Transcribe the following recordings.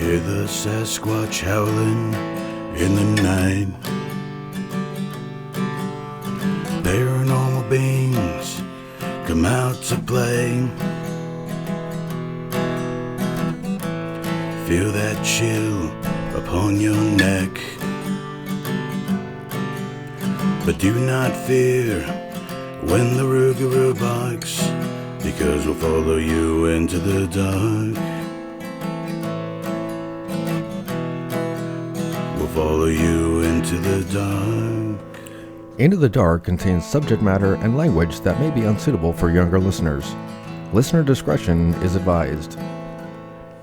Hear the Sasquatch howling in the night. Paranormal beings come out to play. Feel that chill upon your neck. But do not fear when the Rougarou barks, because we'll follow you into the dark. We'll follow you into the dark. Into the Dark contains subject matter and language that may be unsuitable for younger listeners. Listener discretion is advised.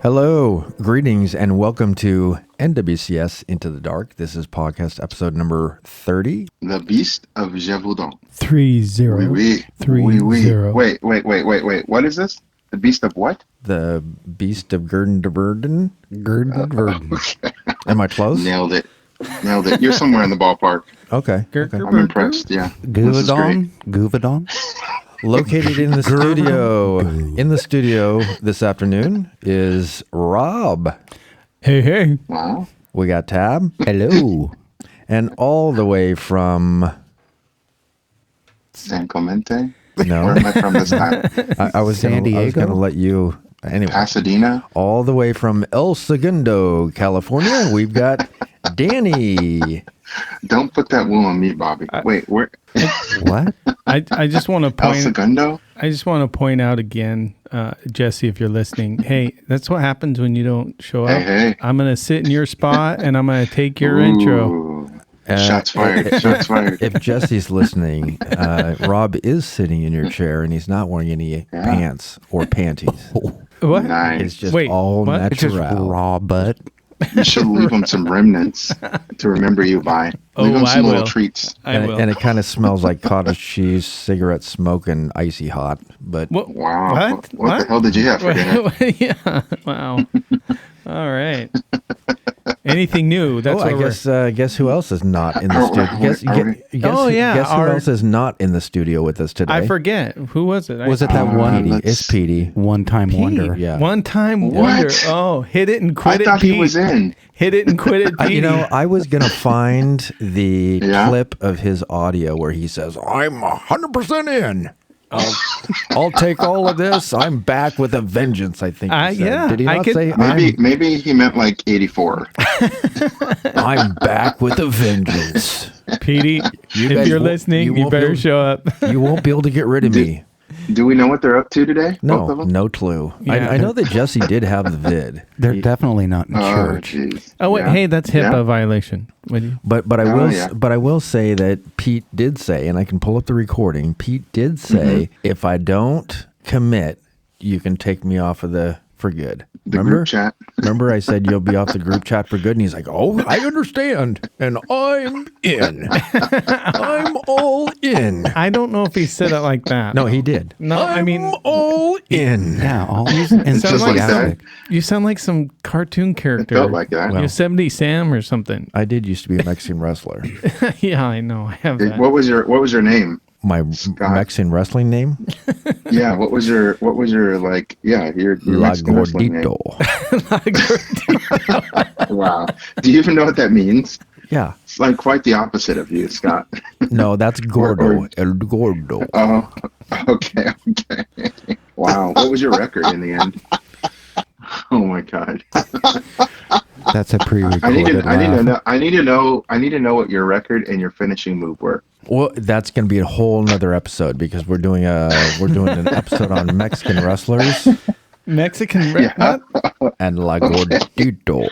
Hello, greetings, and welcome to NWCS Into the Dark. This is podcast episode number 30. The Beast of Gevaudan. 30. Oui. Wait. What is this? The Beast of what? The Beast of Gevaudan. Okay. Am I close? Nailed it. You're somewhere in the ballpark. Okay. I'm impressed, yeah. Geveaudan. Located in the studio this afternoon is Rob. Hey. Wow. We got Tab. Hello. And all the way from... San Clemente? No. Where am I from this time? I was San going to Diego? let you... Anyway. Pasadena? All the way from El Segundo, California, we've got Danny. Don't put that wool on me, Bobby. Wait, where? What? I just want to El point. Segundo? I just want to point out again, Jesse, if you're listening. Hey, that's what happens when you don't show up. Hey. I'm gonna sit in your spot and I'm gonna take your intro. Ooh. Shots fired. If Jesse's listening, Rob is sitting in your chair and he's not wearing any pants or panties. What? Nice. It's just Wait, all what? natural. It's just raw butt. You should leave them some remnants to remember you by. Leave them I some little will. treats. I will. And it kind of smells like cottage cheese, cigarette smoke, and icy hot. But What? Wow. What? What the hell did you have for dinner? Yeah. Wow. All right. Anything new? That's I what guess who else is not in the studio? Guess who else is not in the studio with us today? I forget. Who was it? Was it that one? Petey. It's Petey. One-time wonder. Yeah. One-time What? wonder. Oh, hit it and I quit it, thought Pete. he was in. Hit it and quit it, Pete. I was going to find the Yeah? clip of his audio where he says, I'm 100% in. I'll take all of this. I'm back with a vengeance, I think he said. Yeah, Did he I not could- say, Maybe he meant like 84. I'm back with a vengeance. Petey, You if guys you're won't- listening, you you won't better be- show up. You won't be able to get rid of me. Do we know what they're up to today? Both of them? No clue. Yeah. I know that Jesse did have the vid. They're definitely not in Oh, church. jeez. Oh wait, Yeah. hey, that's HIPAA Yeah. violation. Would you? But I Oh, will yeah. but I will say that Pete did say, and I can pull up the recording. Pete did say, if I don't commit, you can take me off of for good. The Remember? group chat. Remember I said you'll be off the group chat for good, and he's like, "Oh, I understand, and I'm in. I'm all in." I don't know if he said it like that. No, he did. No, I mean, all in. Yeah, all sound Just like enthusiastic. you sound like some cartoon character. felt like that. Well, Yosemite Sam or something. I did used to be a Mexican wrestler. Yeah, I know. I have that. What was your name? My Scott. Mexican wrestling name, Yeah, what was your like your La Mexican wrestling name? Gordito. Wow. Do you even know what that means? Yeah. It's like quite the opposite of you, Scott. No, that's Gordo. El Gordo. Oh, okay. Wow. What was your record in the end? Oh my God. That's a I pre-recorded need to laugh. know what your record and your finishing move were. Well, that's going to be a whole nother episode because we're doing an episode on Mexican wrestlers Mexican. Yeah. What? and La Gordito.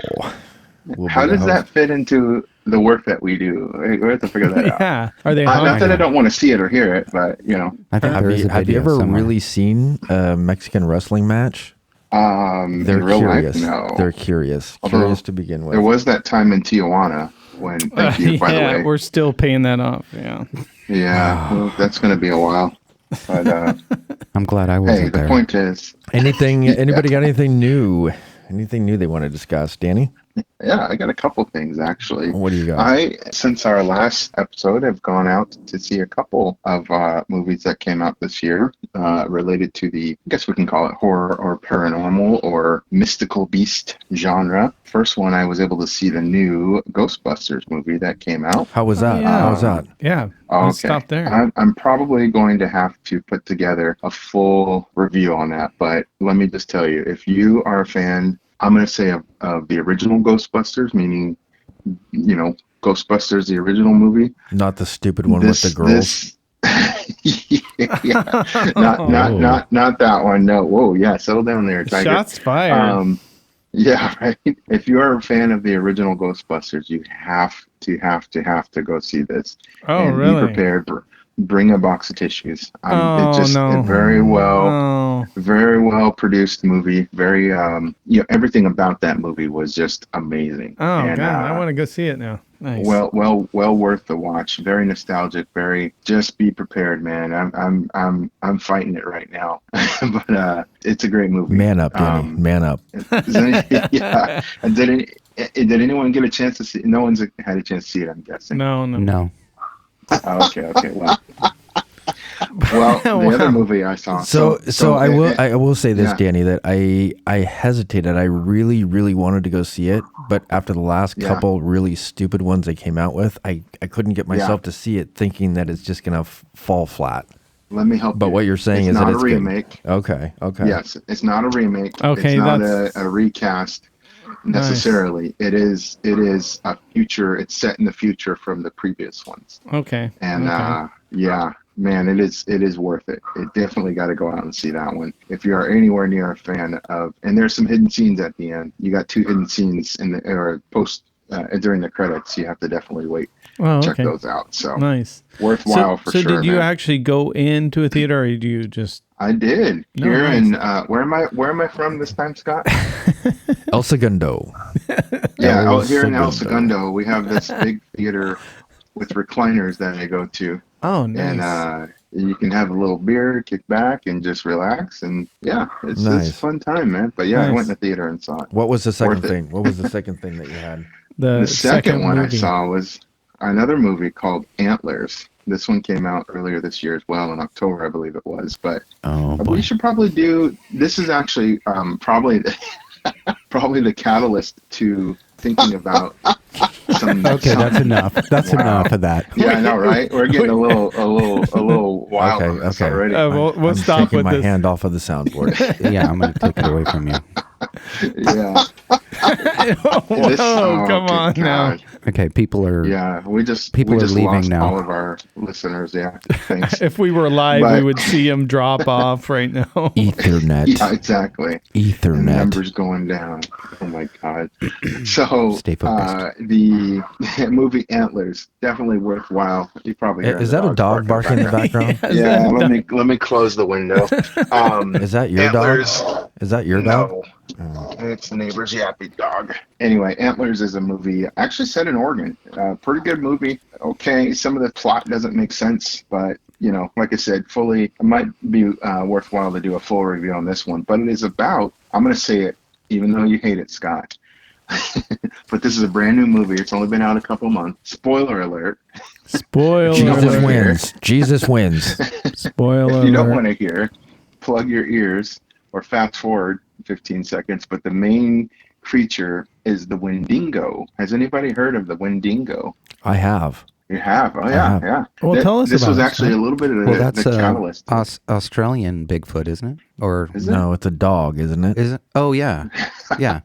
will be How the does that host. fit into the work that we do? We have to figure that out. Yeah. Are they Not hungry? that I don't want to see it or hear it, but you know. I think Have there is you, a have you video ever somewhere. really seen a Mexican wrestling match? They're in real curious. life, no. They're curious. Although, Curious to begin with. There was that time in Tijuana when, thank you, by the yeah, way. we're still paying that off. Yeah. Yeah, well, that's going to be a while. But I'm glad I hey, wasn't the there. point is, Anybody got anything new? Anything new they want to discuss? Danny? Yeah, I got a couple things actually. What do you got? Since our last episode, have gone out to see a couple of movies that came out this year related to the, I guess we can call it horror or paranormal or mystical beast genre. First one, I was able to see the new Ghostbusters movie that came out. How was that? yeah. How was that? Yeah. Okay. Let's stop there. I'm probably going to have to put together a full review on that, but let me just tell you, if you are a fan, I'm going to say of the original Ghostbusters, meaning, Ghostbusters, the original movie. Not the stupid one with the girls. Yeah, not that one. No, whoa, yeah, settle down there, Tiger. Shots fired. Yeah, right. If you are a fan of the original Ghostbusters, you have to go see this. Oh, and really? Be prepared. Bring a box of tissues. No. A very well produced movie. Very, everything about that movie was just amazing. Oh, and, God, I want to go see it now. Nice. Well worth the watch. Very nostalgic. Just be prepared, man. I'm fighting it right now, but it's a great movie. Man up, Danny. Man up. Yeah. And did anyone get a chance to see? No one's had a chance to see it, I'm guessing. No. Oh, okay. Well, the other movie I saw. So I will say this, yeah. Danny, that I hesitated. I really, really wanted to go see it, but after the last couple really stupid ones they came out with, I couldn't get myself to see it, thinking that it's just gonna fall flat. Let me help you. But what you're saying is not that it's a remake. Good. Okay. Yes, it's not a remake. Okay, it's not that's a recast necessarily. Nice. It is a future. It's set in the future from the previous ones. Okay. And man, it is worth it. It definitely got to go out and see that one if you are anywhere near a fan of. And there's some hidden scenes at the end. You got 2 hidden scenes in the post during the credits. You have to definitely wait. Check those out. So nice. Worthwhile for sure. So did you man. actually go into a theater, or do you just? I did. No, here nice. in where am I from this time, Scott? El Segundo. Yeah, here in El Segundo, we have this big theater with recliners that I go to. Oh, nice. And you can have a little beer, kick back, and just relax. And yeah, it's a fun time, man. But yeah, I went in the theater and saw it. What was the second thing? What was the second thing that you had? The second one movie I saw was another movie called Antlers. This one came out earlier this year as well, in October, I believe it was. But we should probably do. This is actually probably the catalyst to thinking about some. Okay, that's enough. That's enough of that. Yeah, I know, right? We're getting a little wild on this already. We'll I'm stop taking with my this. hand off of the soundboard. Yeah, I'm going to take it away from you. Yeah. Come on now. Okay, people are. Yeah, we just leaving lost now. all of our listeners. Yeah, thanks. If we were live, we would see him drop off right now. Ethernet. Yeah, exactly. Ethernet. And the numbers going down. Oh my God. So Stay focused. The movie Antlers, definitely worthwhile. You probably heard Is that a dog barking in the background? Yeah, let me close the window. Is that your Antlers, dog? Is that your dog? No. It's the neighbor's yappy dog. Anyway, Antlers is a movie actually set in Oregon. Pretty good movie. Okay, some of the plot doesn't make sense, but like I said, it might be worthwhile to do a full review on this one. But it is about, I'm going to say it, even though you hate it, Scott. But this is a brand new movie. It's only been out a couple months. Spoiler alert. Spoiler Jesus alert. wins. Jesus wins. Spoiler If you don't alert. want to hear, plug your ears or fast forward 15 seconds. But the main creature is the Wendigo. Has anybody heard of the Wendigo? I have. You have? Oh, yeah, yeah. Well, tell us this about was it, actually Scott. a little bit of Well, that's the catalyst. Australian Bigfoot, isn't it? Or Is it? No, it's a dog, isn't it? is it? Oh yeah, yeah.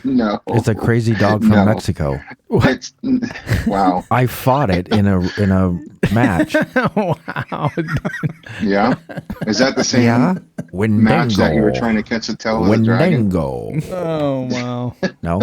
No. It's a crazy dog from No. Mexico. It's, wow. I fought it in a match. Wow. Yeah? Is that the same Yeah. match that you were Wendigo. trying to catch the tail of the dragon? Wendigo. Oh, wow. No,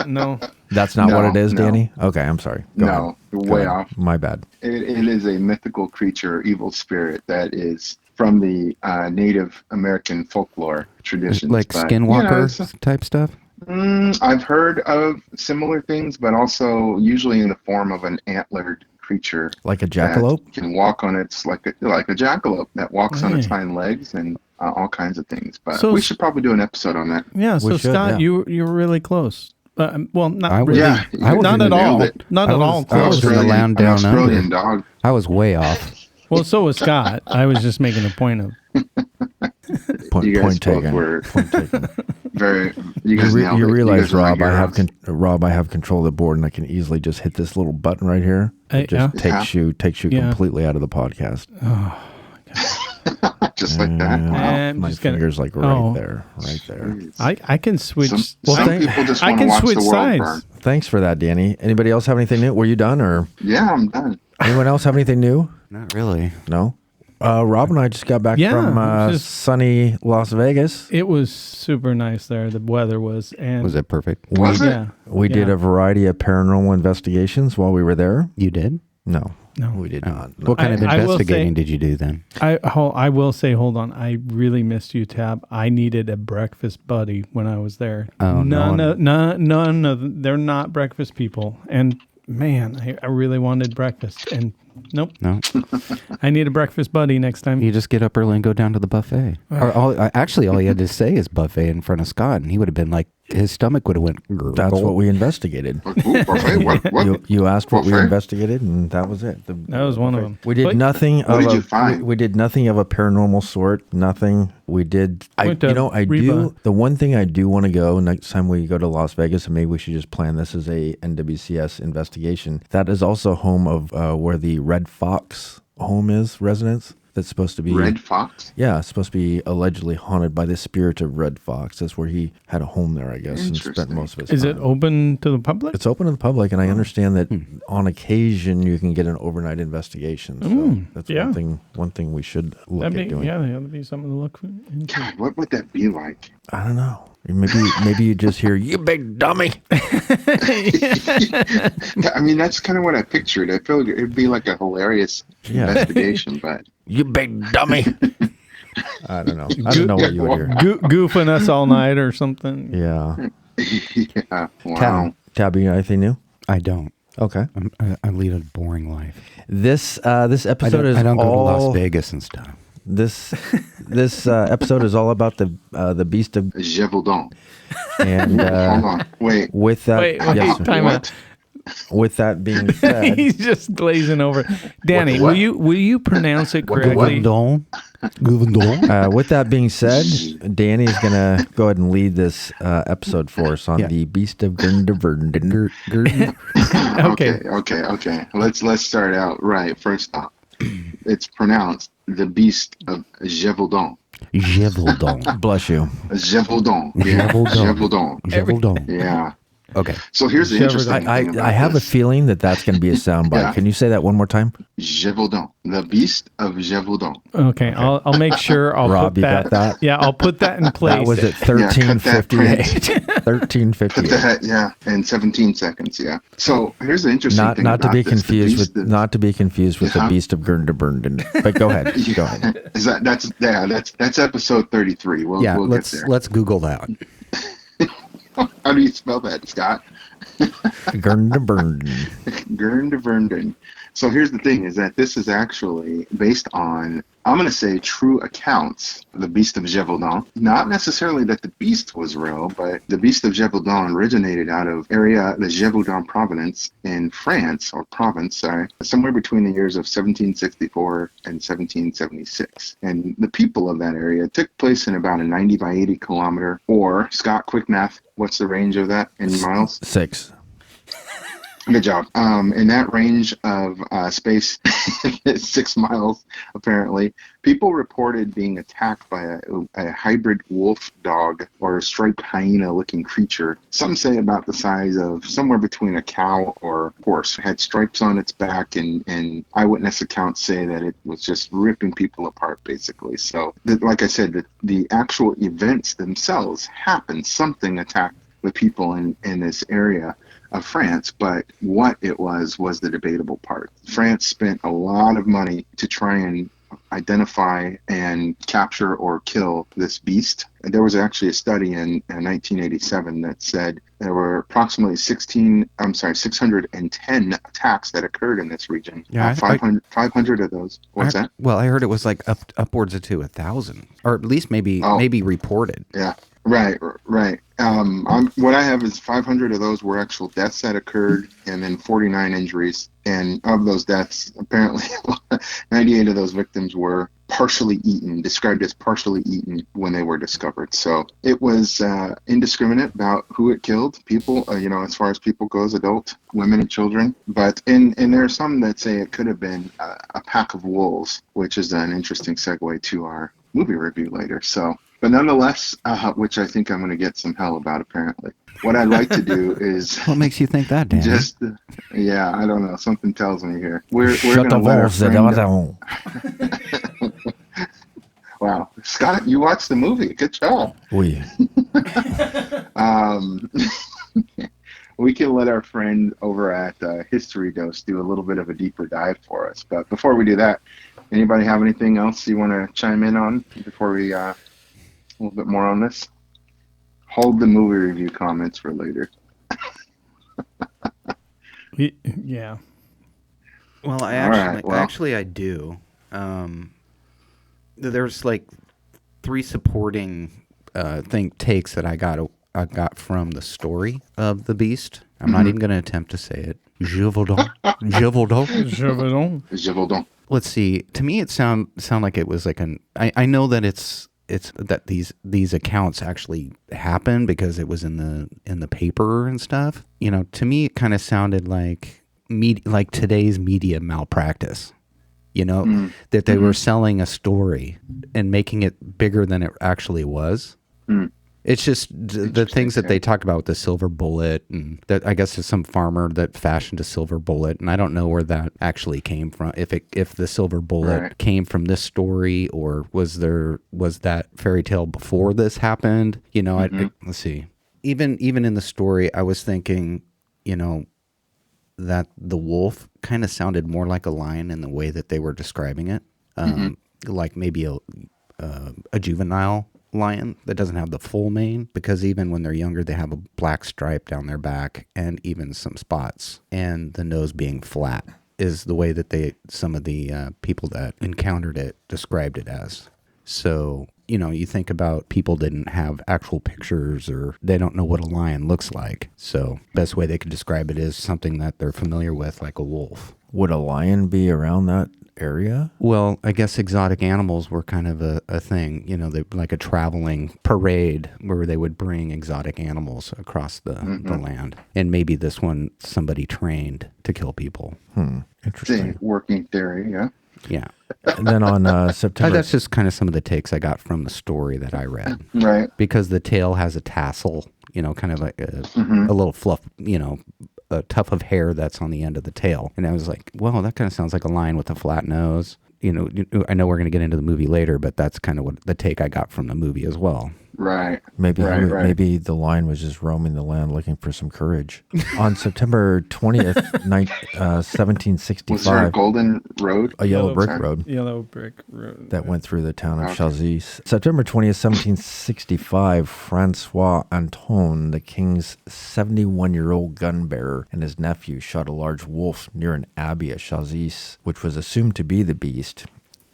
No. that's not what it is, No. Danny. Okay, I'm sorry. Go ahead. No, Go way ahead. off. My bad. It is a mythical creature, evil spirit that is from the Native American folklore traditions. Like but, skinwalker type stuff. I've heard of similar things, but also usually in the form of an antlered creature. Like a that jackalope? can walk on its like a jackalope that walks on its Hey. hind legs and all kinds of things. But So- we should probably do an episode on that. Yeah, so We should, Scott, yeah. you were really close. Well, not I was- really. Yeah, I was Not in at the- all. nailed it. Not at all. I was in the land An down Australian under. dog. I was way off. Well, so was Scott. I was just making a point of. Point, You guys point both taken. were Point taken. very. You guys nailed You it. realize, guys are my Rob, heroes. I have control of the board, and I can easily just hit this little button right here. It just Yeah. takes you Yeah. completely out of the podcast. Just like that. Wow. I'm My just gonna- fingers like right there. I can switch. Some people just I want to can watch switch the world sides. burn. Thanks for that, Danny. Anybody else have anything new? Were you done, or Yeah, I'm done. anyone else have anything new? Not really. No. Rob and I just got back Yeah, from it was just- sunny Las Vegas. It was super nice there. The weather was, and Was it perfect? Was it? yeah, We did a variety of paranormal investigations while we were there. You did? No, No. we did not. What kind of I will investigating say- did you do then? I will say, hold on. I really missed you, Tab. I needed a breakfast buddy when I was there. Oh, none of they're not breakfast people. And man, I really wanted breakfast. And nope, No. I need a breakfast buddy next time. You just get up early and go down to the buffet. Actually, all he had to say is buffet in front of Scott, and he would have been like, his stomach would have went. That's what we investigated. Ooh, buffet? What? You asked what we Buffet? investigated, and that was it. That was one of them. We did But- nothing What of did you find? we did nothing of a paranormal sort. Nothing. We did. Went to I Reba. do. The one thing I do want to go next time we go to Las Vegas, and maybe we should just plan this as a NWCS investigation. That is also home of where the Red Fox home is, residence. That's supposed to be Red Fox? Yeah, it's supposed to be allegedly haunted by the spirit of Red Fox. That's where he had a home there, I guess, and spent Interesting. most of his Is time. it open to the public? It's open to the public, and I understand that on occasion you can get an overnight investigation. So that's yeah. one thing we should look That'd at be, doing. yeah, that'd be something to look into. God, what would that be like? I don't know. Maybe you just hear you big dummy. I mean, that's kind of what I pictured. I feel like it'd be like a hilarious Yeah. investigation, but You big dummy. I don't know. I don't know what you would hear. Goofing us all night or something. Yeah. yeah, wow. Tab, you got anything new? I don't. Okay. I lead a boring life. This I episode is don't go to all Las Vegas and stuff. this episode is all about the Beast of Gevaudan. and Hold on, wait. with that Wait, yes, sir. time out. What? With that being said, He's just glazing over. Danny, What? will you pronounce it correctly? Gevaudan? with that being said, Danny's gonna go ahead and lead this episode for us on Yeah. the Beast of Gevaudan. Okay. Let's start out right. First off, it's pronounced the Beast of Gevaudan. Gevaudan. Bless you. Gevaudan. Yeah, Gevaudan. Gevaudan. Gevaudan. Yeah. Okay. So here's the interesting thing I about have a this. feeling that's going to be a soundbite. Yeah. Can you say that one more time? Gevaudan. The Beast of Gevaudan. Okay, I'll make sure I'll Rob, put you that. got that? Yeah, I'll put that in place. That was at cut that 13:58. Put 13:58. that, yeah, in 17 seconds, yeah. So here's the interesting thing Not to about be this. confused with The Beast not to be confused with the Yeah. Beast of Gevaudan. But go ahead. Go ahead. of- Is that's episode 33. Yeah, We'll get there. let's Google that. How do you spell that, Scott? Gevaudan. Gerndevernden. So here's the thing, is that this is actually based on, I'm going to say, true accounts, the Beast of Gevaudan. Not necessarily that the beast was real, but the Beast of Gevaudan originated out of the Gévaudan province in France, somewhere between the years of 1764 and 1776. And the people of that area took place in about a 90 by 80 kilometer, or, Scott, quick math, what's the range of that in miles? 6. Good job. In that range of space, 6 miles, apparently, people reported being attacked by a hybrid wolf dog or a striped hyena-looking creature. Some say about the size of somewhere between a cow or horse. It had stripes on its back, and eyewitness accounts say that it was just ripping people apart, basically. So, like I said, the actual events themselves happened. Something attacked the people in this area of France, but what it was the debatable part. France spent a lot of money to try and identify and capture or kill this beast. There was actually a study in 1987 that said there were approximately 610 attacks that occurred in this region. Yeah, 500 of those. What's that? Well, I heard it was like upwards of 1,000, or at least maybe reported. Yeah. Right, right. What I have is 500 of those were actual deaths that occurred, and then 49 injuries. And of those deaths, apparently 98 of those victims were partially eaten, described as partially eaten when they were discovered. So it was indiscriminate about who it killed, people, as far as people goes, adult, women, and children. But and there are some that say it could have been a pack of wolves, which is an interesting segue to our movie review later. So. But nonetheless, which I think I'm going to get some hell about apparently. What I'd like to do is What makes you think that, Danny? just, I don't know. Something tells me here. We're going to let our Geveaudan. friend... Wow. Scott, you watched the movie. Good job. Oui. We can let our friend over at History Dose do a little bit of a deeper dive for us. But before we do that, anybody have anything else you want to chime in on before we... a little bit more on this? Hold the movie review comments for later. Yeah. Well, I do. There's like 3 supporting takes that I got from the story of the Beast. I'm not even going to attempt to say it. Gevaudan. Gevaudan. Let's see. To me, it sound like it was like I know that it's that these accounts actually happened because it was in the paper and stuff. To me it kind of sounded like today's media malpractice. That they were selling a story and making it bigger than it actually was. It's just the things that they talked about with the silver bullet, and that I guess is some farmer that fashioned a silver bullet, and I don't know where that actually came from. If the silver bullet came from this story, or was that fairy tale before this happened? Let's see. Even in the story, I was thinking, that the wolf kind of sounded more like a lion in the way that they were describing it, like maybe a juvenile lion that doesn't have the full mane, because even when they're younger they have a black stripe down their back and even some spots, and the nose being flat is the way that some of the people that encountered it described it as. So you think about people didn't have actual pictures, or they don't know what a lion looks like, so best way they could describe it is something that they're familiar with, like a wolf. Would a lion be around that area? Well, I guess exotic animals were kind of a thing, they like a traveling parade where they would bring exotic animals across the land. And maybe this one, somebody trained to kill people. Interesting. Working theory, yeah. Yeah. And then on September... That's just kind of some of the takes I got from the story that I read. Right. Because the tail has a tassel, kind of like a little fluff, a tuft of hair that's on the end of the tail. And I was like, well, that kind of sounds like a lion with a flat nose. I know we're going to get into the movie later, but that's kind of what the take I got from the movie as well. Right. Maybe the lion was just roaming the land looking for some courage. On September 20th, 1765... Was there a golden road? A yellow brick road. Yellow brick road. That went through the town of Chazis. September 20th, 1765, Francois Anton, the king's 71-year-old gun bearer, and his nephew shot a large wolf near an abbey at Chazis, which was assumed to be the Beast.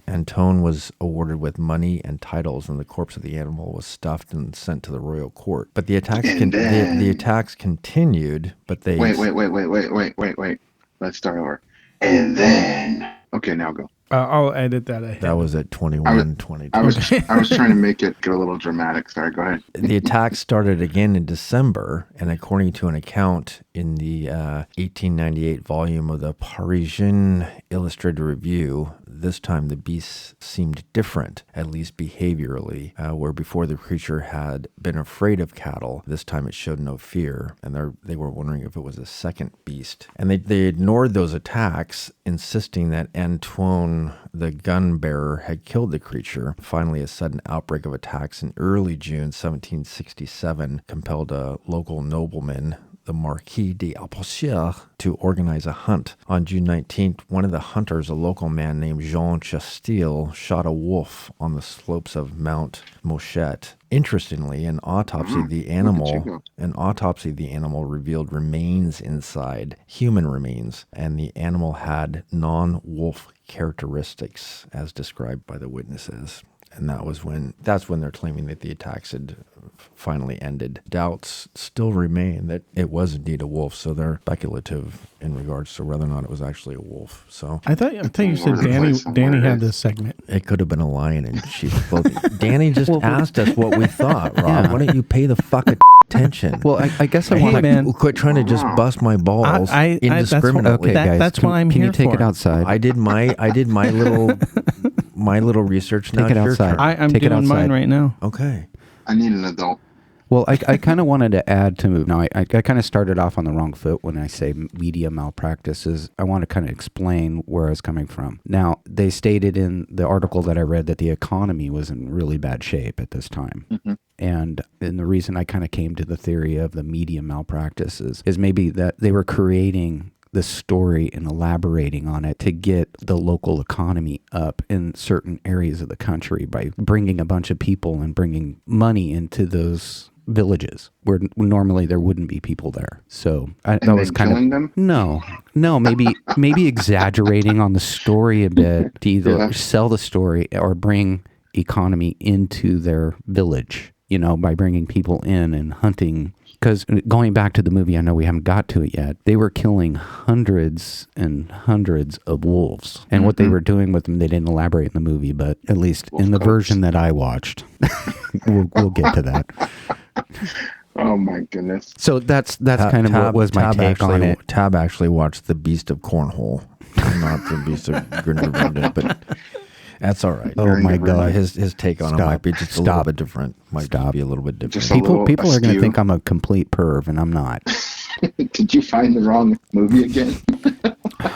Anton was awarded with money and titles, and the corpse of the animal was stuffed and sent to the royal court. But the attacks the attacks continued. But they wait. Let's start over. And then, okay, now go. I'll edit that ahead. That was at 21:22. I was trying to make it get a little dramatic. Sorry, go ahead. The attack started again in December, and according to an account in the 1898 volume of the Parisian Illustrated Review, this time the beast seemed different, at least behaviorally, where before the creature had been afraid of cattle. This time it showed no fear, and they were wondering if it was a second beast. And they ignored those attacks, insisting that Antoine, the gun bearer, had killed the creature. Finally, a sudden outbreak of attacks in early June 1767 compelled a local nobleman, the Marquis d'Alpocier, to organize a hunt. On June 19th, one of the hunters, a local man named Jean Chastil, shot a wolf on the slopes of Mount Mochette. Interestingly, an autopsy of the animal revealed remains inside, human remains, and the animal had non-wolf characteristics as described by the witnesses. and that's when they're claiming that the attacks had finally ended. Doubts still remain that it was indeed a wolf, so they're speculative in regards to whether or not it was actually a wolf. So I thought you said Danny had this segment. it could have been a lion in sheep's clothing. Danny just asked us what we thought, Rob. Yeah. Why don't you pay the fucking attention? Well, I guess I Hey, want to man. Quit trying to just bust my balls That's indiscriminately. Okay, That- guys, that's what I'm can here you take for. it outside? I did my little research. Now Take it it's your outside. turn. I'm Take it doing mine outside. right now. Okay. I need an adult. Well, I kind of wanted to add to, now I kind of started off on the wrong foot when I say media malpractices. I want to kind of explain where I was coming from. Now, they stated in the article that I read that the economy was in really bad shape at this time. Mm-hmm. And the reason I kind of came to the theory of the media malpractices is maybe that they were creating the story and elaborating on it to get the local economy up in certain areas of the country by bringing a bunch of people and bringing money into those villages where normally there wouldn't be people there. So that And was then kind killing of them? no, maybe exaggerating on the story a bit to either Yeah. sell the story or bring economy into their village, by bringing people in and hunting. Because going back to the movie, I know we haven't got to it yet, they were killing hundreds and hundreds of wolves. And what they were doing with them, they didn't elaborate in the movie, but at least in the version that I watched, we'll get to that. Oh my goodness. So that's kind of what was my take on it. Tab actually watched The Beast of Cornhole, not The Beast of Gevaudan, but that's all right. Oh my God. His take on it might be just a little bit different. Might Stop. be a little bit different. Just a little People are going to askew. think I'm a complete perv, and I'm not. Did you find the wrong movie again?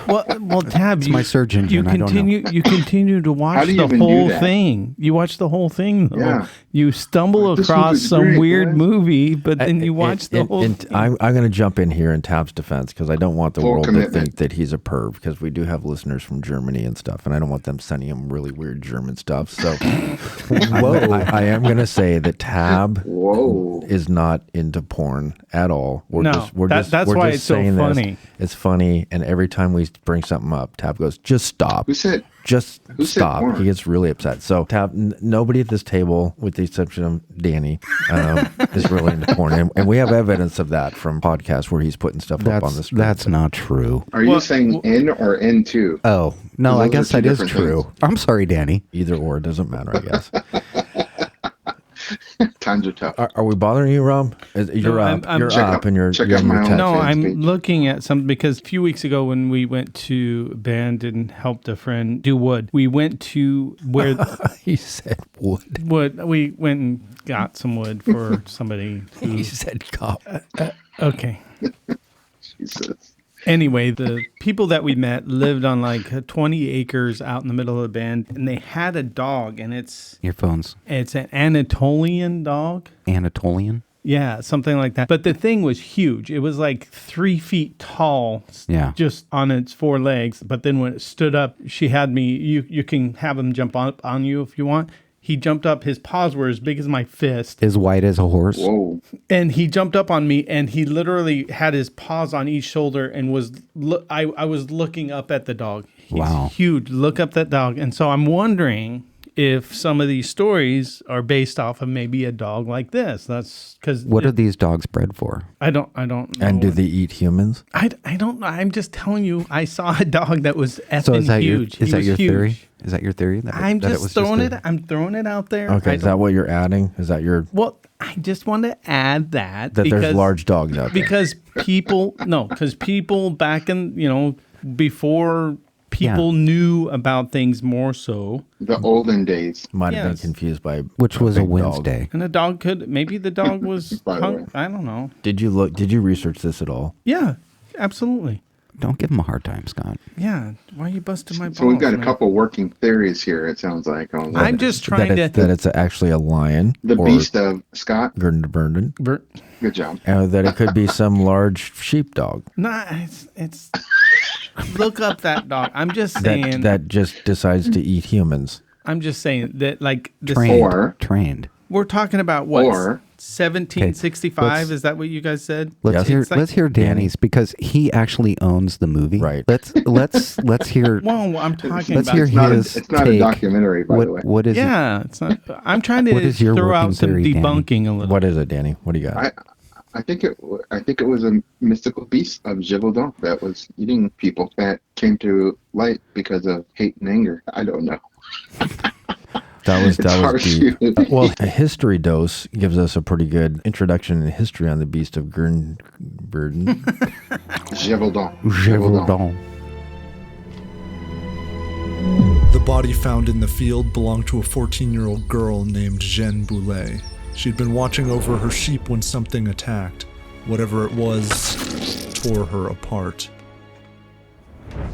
Well, Tab, It's my search engine. I don't know. You continue to How watch do you the even do whole that? thing. You watch the whole thing. Though. Yeah. You stumble Like, this across movie's some great, weird man. movie, but then you watch the whole thing. I'm going to jump in here in Tab's defense because I don't want the Full world to commitment. think that he's a perv, because we do have listeners from Germany and stuff, and I don't want them sending him really weird German stuff. So I am going to say that Tab Whoa. is not into porn at all. We're No, that's why it's so saying this. funny. It's funny, and every time we bring something up, Tab goes, "Just stop." Who said? Just Who said stop. porn? He gets really upset. So, Tab, nobody at this table, with the exception of Danny, is really into porn. And we have evidence of that from podcasts where he's putting stuff up on the screen. That's not true. Are you saying in or into? Oh, no, Those I are guess two that is different true. things. I'm sorry, Danny. Either or, it doesn't matter, I guess. Times are tough. Are we bothering you, Rob? You're No, up. I'm- You're Check up, out- and you're check you're out in my your own- text. No, Fans I'm page. looking at some because a few weeks ago when we went to band and helped a friend do wood, we went to where He said wood. we went and got some wood for somebody. He Who, said cop. okay. Jesus. Anyway, the people that we met lived on like 20 acres out in the middle of the band, and they had a dog, and it's Earphones. an Anatolian dog. Anatolian? Yeah, something like that. But the thing was huge. It was like 3 feet tall, Yeah. just on its four legs. But then when it stood up, she had me. You can have him jump on you if you want. He jumped up. His paws were as big as my fist. As white as a horse? Whoa. And he jumped up on me, and he literally had his paws on each shoulder and was. I was looking up at the dog. He's Wow. huge. Look up that dog. And so I'm wondering if some of these stories are based off of maybe a dog like this. That's because What are these dogs bred for? I don't know. And do they eat humans? I don't know. I'm just telling you. I saw a dog that was effing So is that huge. your, is He that was your huge. theory? Is that your theory? I'm that just throwing it. I'm throwing it out there. Okay, I is that don't- what you're adding? Is that your Well, I just want to add that that because, there's large dogs out there? because people back in before people knew about things more so, The olden days. Might have Yes. been confused by Which was a big dog. Wednesday. and the dog maybe the dog was By the way. I don't know. Did you research this at all? Yeah, absolutely. Don't give him a hard time, Scott. Yeah, why are you busting my balls? So we've got a man? couple working theories here, it sounds like. On I'm just trying that it's actually a lion the or Beast of Scott. Gevaudan, Good job. that it could be some large sheepdog Nah, it's look up that dog. I'm just saying. that just decides to eat humans. I'm just saying that like this. Trained. Or- Trained. We're talking about what? Or 1765? Is that what you guys said? Let's hear Danny's, because he actually owns the movie. Right. Let's hear. Well, I'm talking Let's about. hear it's his not take. a documentary, by the way. What is it? Yeah, it's not. I'm trying What to is your throw working out some theory, Danny? debunking a little. What is it, Danny? What do you got? I think it was a mystical beast of Gevaudan that was eating people that came to light because of hate and anger. I don't know. That was harsh. deep. Well, a history dose gives us a pretty good introduction in history on the Beast of Gevaudan. Gevaudan. The body found in the field belonged to a 14-year-old girl named Jeanne Boulet. She'd been watching over her sheep when something attacked. Whatever it was, tore her apart.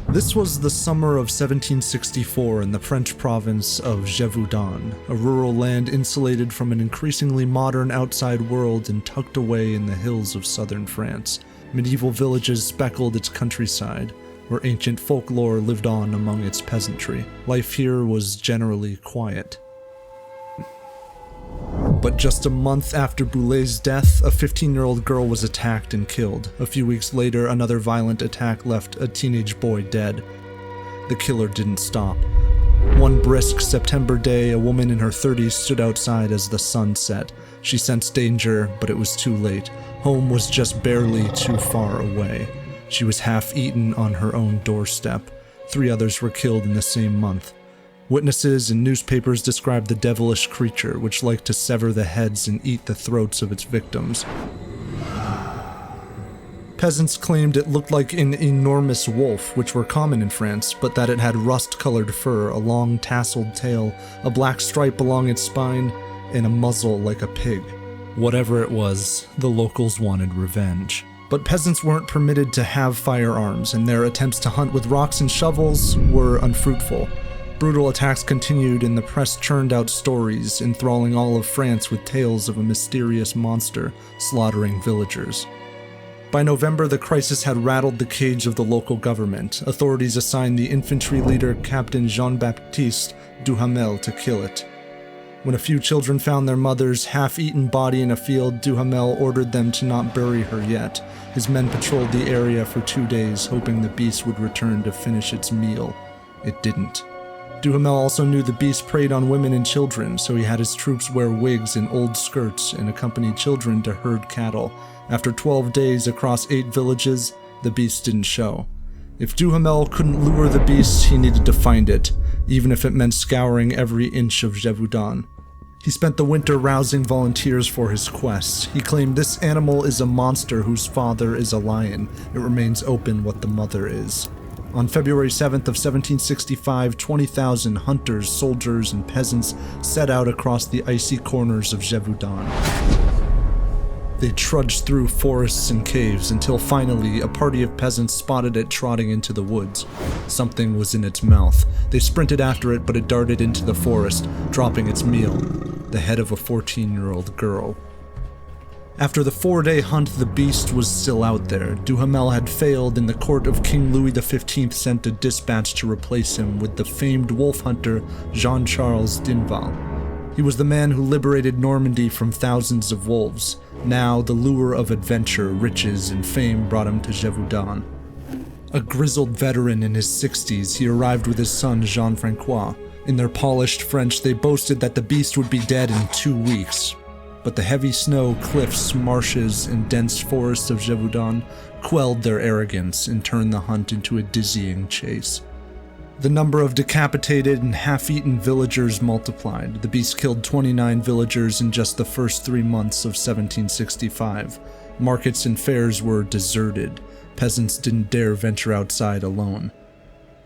This was the summer of 1764 in the French province of Geveaudan, a rural land insulated from an increasingly modern outside world and tucked away in the hills of southern France. Medieval villages speckled its countryside, where ancient folklore lived on among its peasantry. Life here was generally quiet. But just a month after Boulet's death, a 15-year-old girl was attacked and killed. A few weeks later, another violent attack left a teenage boy dead. The killer didn't stop. One brisk September day, a woman in her 30s stood outside as the sun set. She sensed danger, but it was too late. Home was just barely too far away. She was half-eaten on her own doorstep. 3 others were killed in the same month. Witnesses and newspapers described the devilish creature, which liked to sever the heads and eat the throats of its victims. Peasants claimed it looked like an enormous wolf, which were common in France, but that it had rust-colored fur, a long tasseled tail, a black stripe along its spine, and a muzzle like a pig. Whatever it was, the locals wanted revenge. But peasants weren't permitted to have firearms, and their attempts to hunt with rocks and shovels were unfruitful. Brutal attacks continued, and the press churned out stories, enthralling all of France with tales of a mysterious monster slaughtering villagers. By November, the crisis had rattled the cage of the local government. Authorities assigned the infantry leader, Captain Jean-Baptiste Duhamel, to kill it. When a few children found their mother's half-eaten body in a field, Duhamel ordered them to not bury her yet. His men patrolled the area for 2 days, hoping the beast would return to finish its meal. It didn't. Duhamel also knew the beast preyed on women and children, so he had his troops wear wigs and old skirts and accompany children to herd cattle. After 12 days across 8 villages, the beast didn't show. If Duhamel couldn't lure the beast, he needed to find it, even if it meant scouring every inch of Geveaudan. He spent the winter rousing volunteers for his quest. He claimed this animal is a monster whose father is a lion. It remains open what the mother is. On February 7th of 1765, 20,000 hunters, soldiers, and peasants set out across the icy corners of Geveaudan. They trudged through forests and caves until finally a party of peasants spotted it trotting into the woods. Something was in its mouth. They sprinted after it, but it darted into the forest, dropping its meal, the head of a 14-year-old girl. After the 4-day hunt, the beast was still out there. Duhamel had failed, and the court of King Louis XV sent a dispatch to replace him with the famed wolf hunter Jean-Charles d'Inval. He was the man who liberated Normandy from thousands of wolves. Now, the lure of adventure, riches, and fame brought him to Geveaudan. A grizzled veteran in his 60s, he arrived with his son Jean-Francois. In their polished French, they boasted that the beast would be dead in 2 weeks. But the heavy snow, cliffs, marshes, and dense forests of Geveaudan quelled their arrogance and turned the hunt into a dizzying chase. The number of decapitated and half-eaten villagers multiplied. The beast killed 29 villagers in just the first 3 months of 1765. Markets and fairs were deserted. Peasants didn't dare venture outside alone.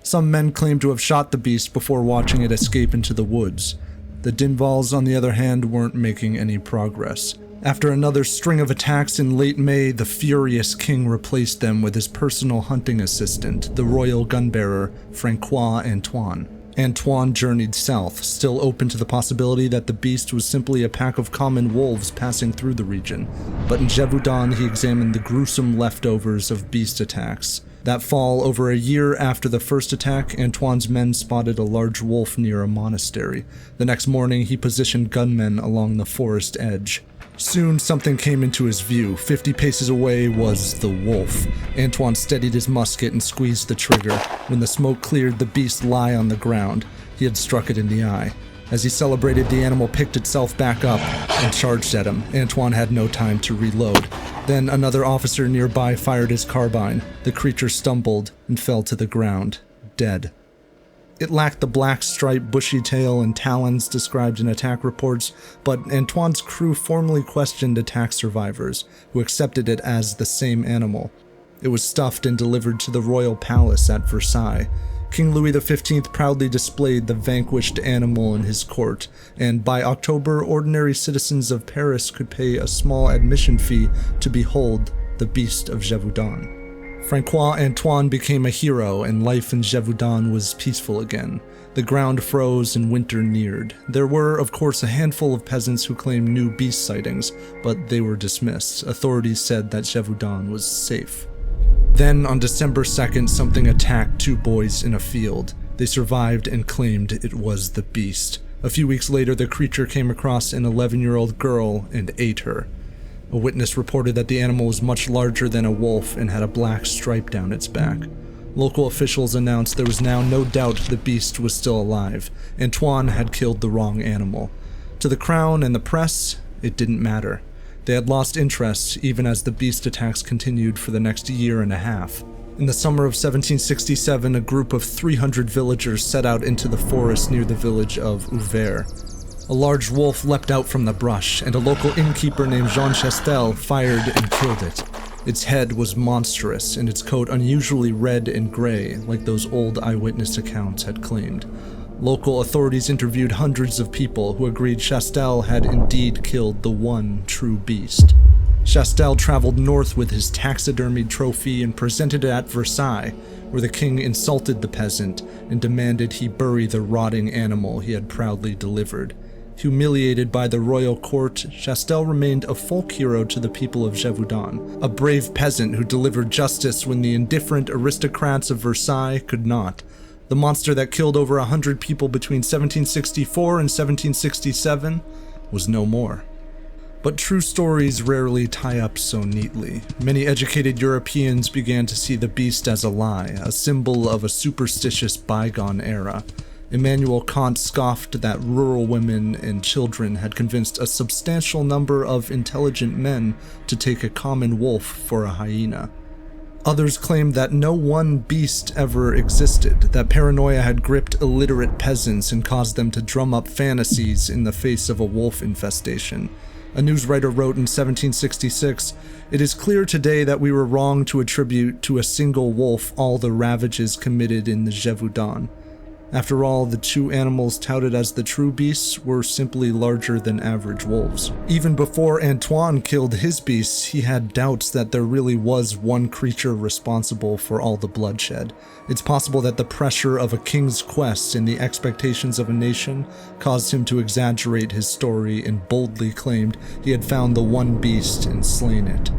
Some men claimed to have shot the beast before watching it escape into the woods. The d'Invals, on the other hand, weren't making any progress. After another string of attacks in late May, the furious king replaced them with his personal hunting assistant, the royal gun-bearer, Francois Antoine. Antoine journeyed south, still open to the possibility that the beast was simply a pack of common wolves passing through the region. But in Geveaudan, he examined the gruesome leftovers of beast attacks. That fall, over a year after the first attack, Antoine's men spotted a large wolf near a monastery. The next morning, he positioned gunmen along the forest edge. Soon, something came into his view. 50 paces away was the wolf. Antoine steadied his musket and squeezed the trigger. When the smoke cleared, the beast lay on the ground. He had struck it in the eye. As he celebrated, the animal picked itself back up and charged at him. Antoine had no time to reload. Then another officer nearby fired his carbine. The creature stumbled and fell to the ground, dead. It lacked the black striped bushy tail and talons described in attack reports, but Antoine's crew formally questioned attack survivors, who accepted it as the same animal. It was stuffed and delivered to the royal palace at Versailles. King Louis XV proudly displayed the vanquished animal in his court, and by October, ordinary citizens of Paris could pay a small admission fee to behold the Beast of Gevaudan. Francois Antoine became a hero, and life in Geveaudan was peaceful again. The ground froze and winter neared. There were, of course, a handful of peasants who claimed new beast sightings, but they were dismissed. Authorities said that Geveaudan was safe. Then, on December 2nd, something attacked 2 boys in a field. They survived and claimed it was the beast. A few weeks later, the creature came across an 11-year-old girl and ate her. A witness reported that the animal was much larger than a wolf and had a black stripe down its back. Local officials announced there was now no doubt the beast was still alive. Antoine had killed the wrong animal. To the crown and the press, it didn't matter. They had lost interest even as the beast attacks continued for the next year and a half. In the summer of 1767, a group of 300 villagers set out into the forest near the village of Ouvert. A large wolf leapt out from the brush, and a local innkeeper named Jean Chastel fired and killed it. Its head was monstrous, and its coat unusually red and gray, like those old eyewitness accounts had claimed. Local authorities interviewed hundreds of people who agreed Chastel had indeed killed the one true beast. Chastel traveled north with his taxidermied trophy and presented it at Versailles, where the king insulted the peasant and demanded he bury the rotting animal he had proudly delivered. Humiliated by the royal court, Chastel remained a folk hero to the people of Geveaudan, a brave peasant who delivered justice when the indifferent aristocrats of Versailles could not. The monster that killed over 100 people between 1764 and 1767 was no more. But true stories rarely tie up so neatly. Many educated Europeans began to see the beast as a lie, a symbol of a superstitious bygone era. Immanuel Kant scoffed that rural women and children had convinced a substantial number of intelligent men to take a common wolf for a hyena. Others claimed that no one beast ever existed, that paranoia had gripped illiterate peasants and caused them to drum up fantasies in the face of a wolf infestation. A newswriter wrote in 1766, "It is clear today that we were wrong to attribute to a single wolf all the ravages committed in the Geveaudan. After all, the 2 animals touted as the true beasts were simply larger than average wolves." Even before Antoine killed his beasts, he had doubts that there really was one creature responsible for all the bloodshed. It's possible that the pressure of a king's quest and the expectations of a nation caused him to exaggerate his story and boldly claimed he had found the one beast and slain it.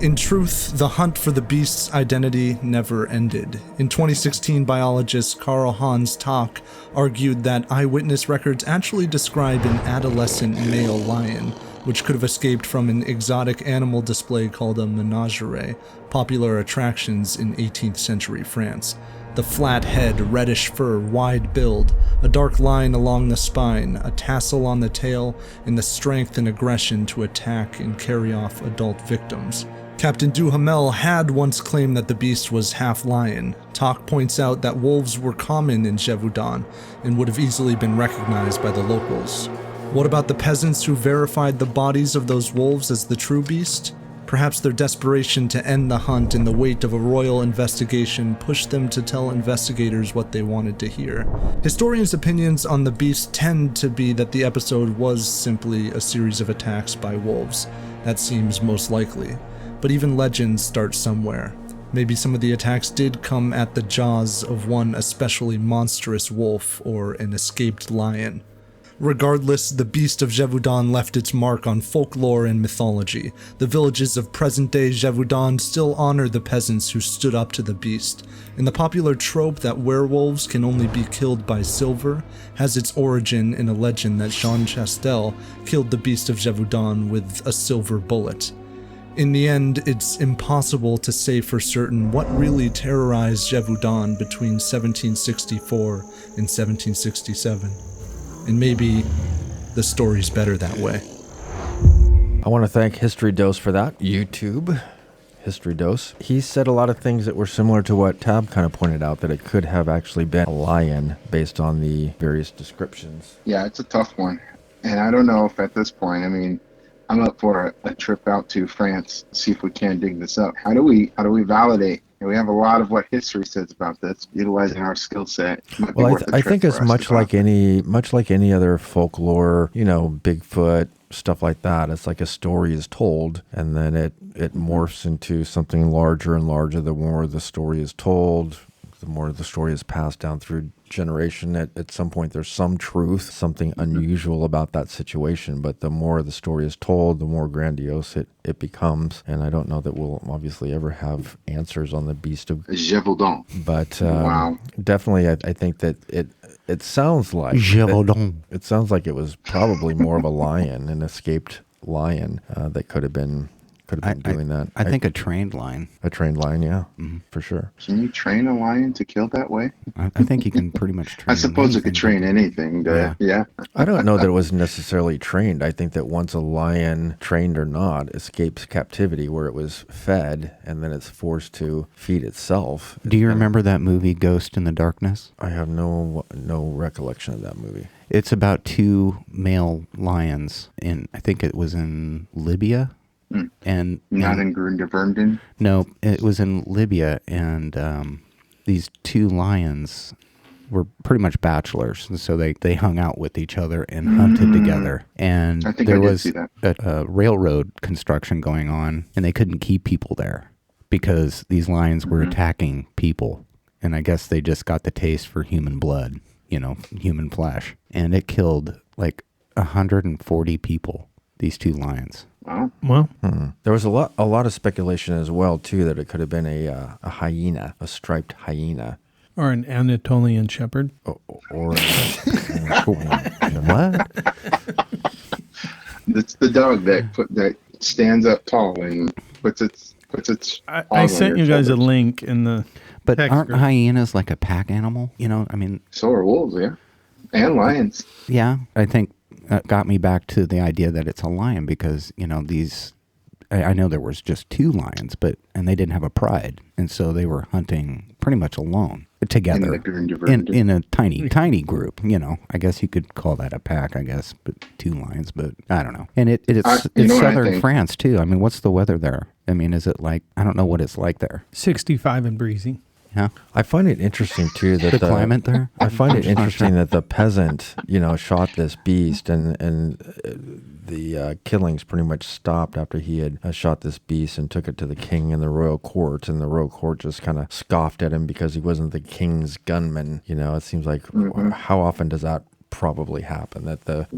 In truth, the hunt for the beast's identity never ended. In 2016, biologist Carl Hans Tach argued that eyewitness records actually describe an adolescent male lion, which could have escaped from an exotic animal display called a menagerie, popular attractions in 18th century France. The flat head, reddish fur, wide build, a dark line along the spine, a tassel on the tail, and the strength and aggression to attack and carry off adult victims. Captain Duhamel had once claimed that the beast was half lion. Tach points out that wolves were common in Geveaudan and would have easily been recognized by the locals. What about the peasants who verified the bodies of those wolves as the true beast? Perhaps their desperation to end the hunt and the weight of a royal investigation pushed them to tell investigators what they wanted to hear. Historians' opinions on the beast tend to be that the episode was simply a series of attacks by wolves. That seems most likely. But even legends start somewhere. Maybe some of the attacks did come at the jaws of one especially monstrous wolf or an escaped lion. Regardless, the Beast of Gevaudan left its mark on folklore and mythology. The villages of present-day Geveaudan still honor the peasants who stood up to the beast, and the popular trope that werewolves can only be killed by silver has its origin in a legend that Jean Chastel killed the Beast of Gevaudan with a silver bullet. In the end, it's impossible to say for certain what really terrorized Geveaudan between 1764 and 1767. And maybe the story's better that way. I want to thank History Dose for that. YouTube, History Dose. He said a lot of things that were similar to what Tab kind of pointed out, that it could have actually been a lion based on the various descriptions. Yeah, it's a tough one. And I don't know if at this point, I mean, I'm up for a trip out to France, see if we can dig this up. How do we validate? And we have a lot of what history says about this, utilizing our skill set. Well, I think it's much like any other folklore, Bigfoot, stuff like that. It's like a story is told, and then it morphs into something larger and larger. The more the story is told, the more the story is passed down through generation. At some point, there's some truth, something unusual about that situation, but the more the story is told, the more grandiose it becomes. And I don't know that we'll obviously ever have answers on the Beast of Gevaudan. But Wow. Definitely, I think that it sounds like Geveaudan. it sounds like it was probably more of a lion, an escaped lion that could have been doing that. I think a trained lion. A trained lion, yeah, for sure. Can you train a lion to kill that way? I think you can pretty much train I suppose it anything. could train anything. Yeah. I don't know that it was necessarily trained. I think that once a lion, trained or not, escapes captivity where it was fed and then it's forced to feed itself. Do you remember that movie Ghost in the Darkness? I have no recollection of that movie. It's about two male lions I think it was in Libya. And Not in Geveaudan. No, it was in Libya, and these two lions were pretty much bachelors, and so they hung out with each other and hunted together. And I think there I did was see that. a railroad construction going on, and they couldn't keep people there because these lions were attacking people. And I guess they just got the taste for human blood, human flesh, and it killed like 140 people. These two lions. Wow. Well, There was a lot of speculation as well too that it could have been a hyena, a striped hyena, or an Anatolian shepherd. or What? It's the dog that stands up tall and puts its I paws on sent your you guys a shoulders. link in the But text aren't group. hyenas like a pack animal? So are wolves, yeah, and lions. Yeah, I think that got me back to the idea that it's a lion because, I know there was just two lions, and they didn't have a pride. And so they were hunting pretty much alone together in a tiny group, I guess you could call that a pack, but two lions, but I don't know. And it's southern France too. I mean, what's the weather there? I mean, is it like, I don't know what it's like there. 65 and breezy. Yeah. I find it interesting too that The climate there? I find it interesting that the peasant, shot this beast, and the killings pretty much stopped after he had shot this beast and took it to the king in the royal court, and the royal court just kind of scoffed at him because he wasn't the king's gunman. It seems like how often does that probably happen, that the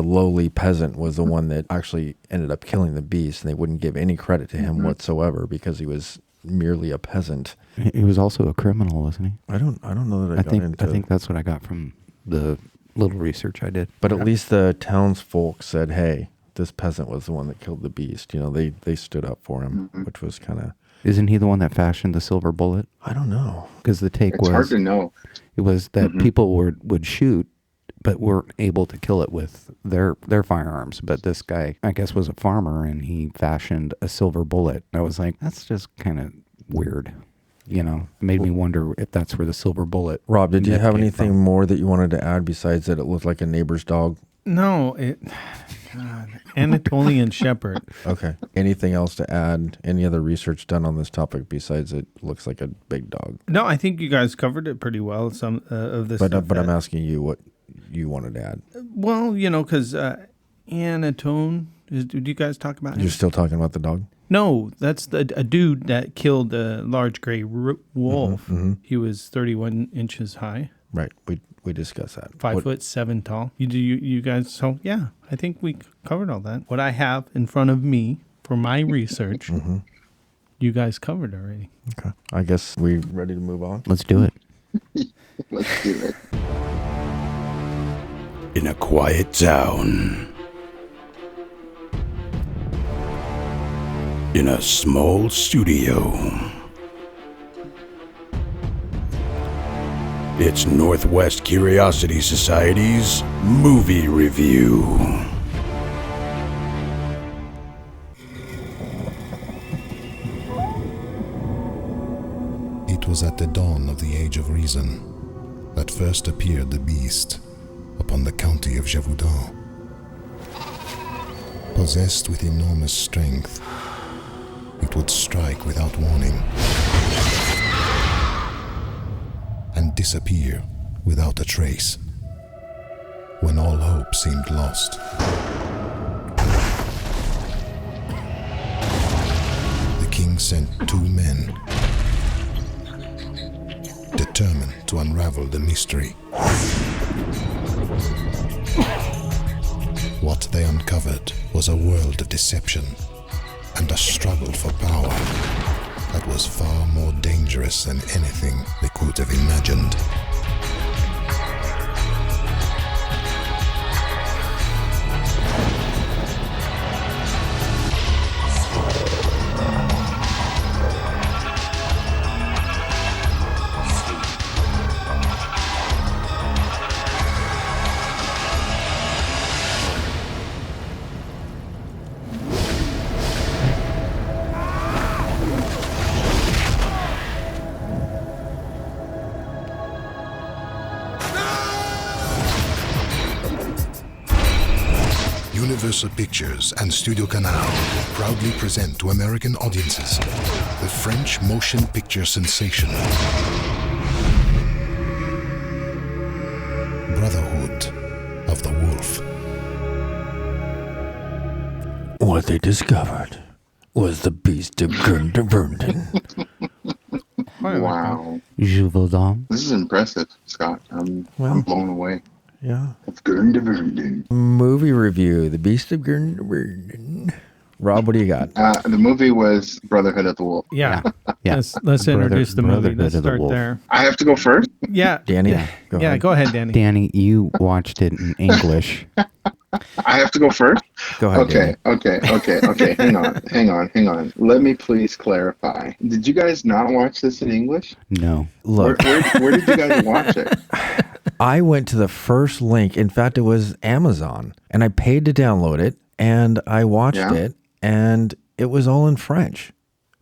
lowly peasant was the one that actually ended up killing the beast, and they wouldn't give any credit to him whatsoever because he was merely a peasant. He was also a criminal, wasn't he? I don't know that I think that's what I got from the little research I did. But at least the townsfolk said, "Hey, this peasant was the one that killed the beast." They stood up for him, which was kind of. Isn't he the one that fashioned the silver bullet? I don't know, because the take It's hard to know. It was that people would shoot, but weren't able to kill it with their firearms. But this guy, I guess, was a farmer, and he fashioned a silver bullet. I was like, that's just kind of weird. It made me wonder if that's where the silver bullet. Rob, did you myth have came anything from. more that you wanted to add besides that it looked like a neighbor's dog? No, God, Anatolian shepherd. Okay. Anything else to add? Any other research done on this topic besides it looks like a big dog? No, I think you guys covered it pretty well. Some of this, But I'm asking you what you wanted to add. Well, because Anatone. Did you guys talk about him? You're still talking about the dog? No, that's a dude that killed a large gray wolf. He was 31 inches high. Right. We discussed that. 5'7" tall. You guys. So yeah, I think we covered all that. What I have in front of me for my research, you guys covered already. Okay. I guess we ready to move on. Let's do it. Let's do it. In a quiet town, in a small studio, it's Northwest Curiosity Society's movie review. It was at the dawn of the Age of Reason that first appeared the beast upon the county of Gevaudan. Possessed with enormous strength, it would strike without warning and disappear without a trace when all hope seemed lost. The king sent 2 men determined to unravel the mystery. What they uncovered was a world of deception and a struggle for power that was far more dangerous than anything they could have imagined. Universal Pictures and Studio Canal proudly present to American audiences the French motion picture sensation Brotherhood of the Wolf. What they discovered was the Beast of Gevaudan. Wow. Geveaudan. This is impressive, Scott. I'm blown away. Yeah. Of Geveaudan. Movie review, The Beast of Gevaudan. Rob, what do you got? The movie was Brotherhood of the Wolf. Yeah. Yeah. Let's introduce the movie. Let's Brotherhood of the start Wolf. there. I have to go first? Yeah. Danny? Yeah. Go ahead. Go ahead, Danny. Danny, you watched it in English. I have to go first? Go ahead, Danny. Okay. Hang on. Let me please clarify. Did you guys not watch this in English? No. Look, Where did you guys watch it? I went to the first link. In fact, it was Amazon. And I paid to download it. And I watched it. And it was all in French.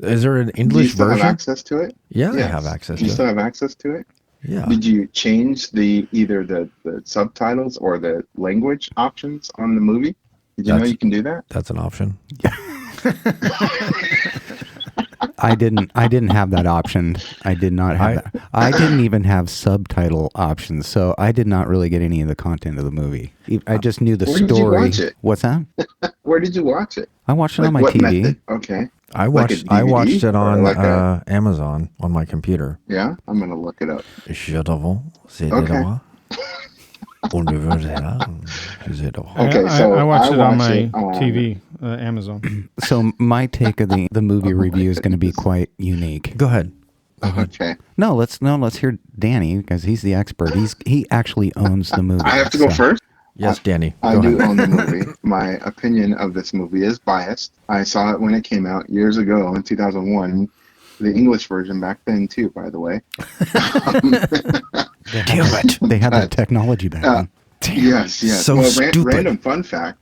Is there an Do you English still version? have access to it? Yeah, I Yes. have access Do you to still it. have access to it? Yeah. Did you change either the subtitles or the language options on the movie? Did you know you can do that? That's an option. I didn't have that option. I did not have that. I didn't even have subtitle options, so I did not really get any of the content of the movie. I just knew the Where story. did you watch it? What's that? Where did you watch it? I watched it Like on my what TV. method? Okay. I Like a watched DVD it or on like a- Amazon on my computer. Yeah, I'm gonna look it up. Je devant, c'est Okay. devant. On ne veut rien, je devant. Okay, so I watched I it on watched my it on- TV, Amazon. So my take of the movie review is going to be quite unique. Go ahead. Okay. No, let's hear Danny because he's the expert. He actually owns the movie. I have to go so- first? Yes, Danny. I Go do ahead. own the movie. My opinion of this movie is biased. I saw it when it came out years ago in 2001. The English version back then, too, by the way. Damn it. They had that technology back then. Yes. So stupid. Random fun fact.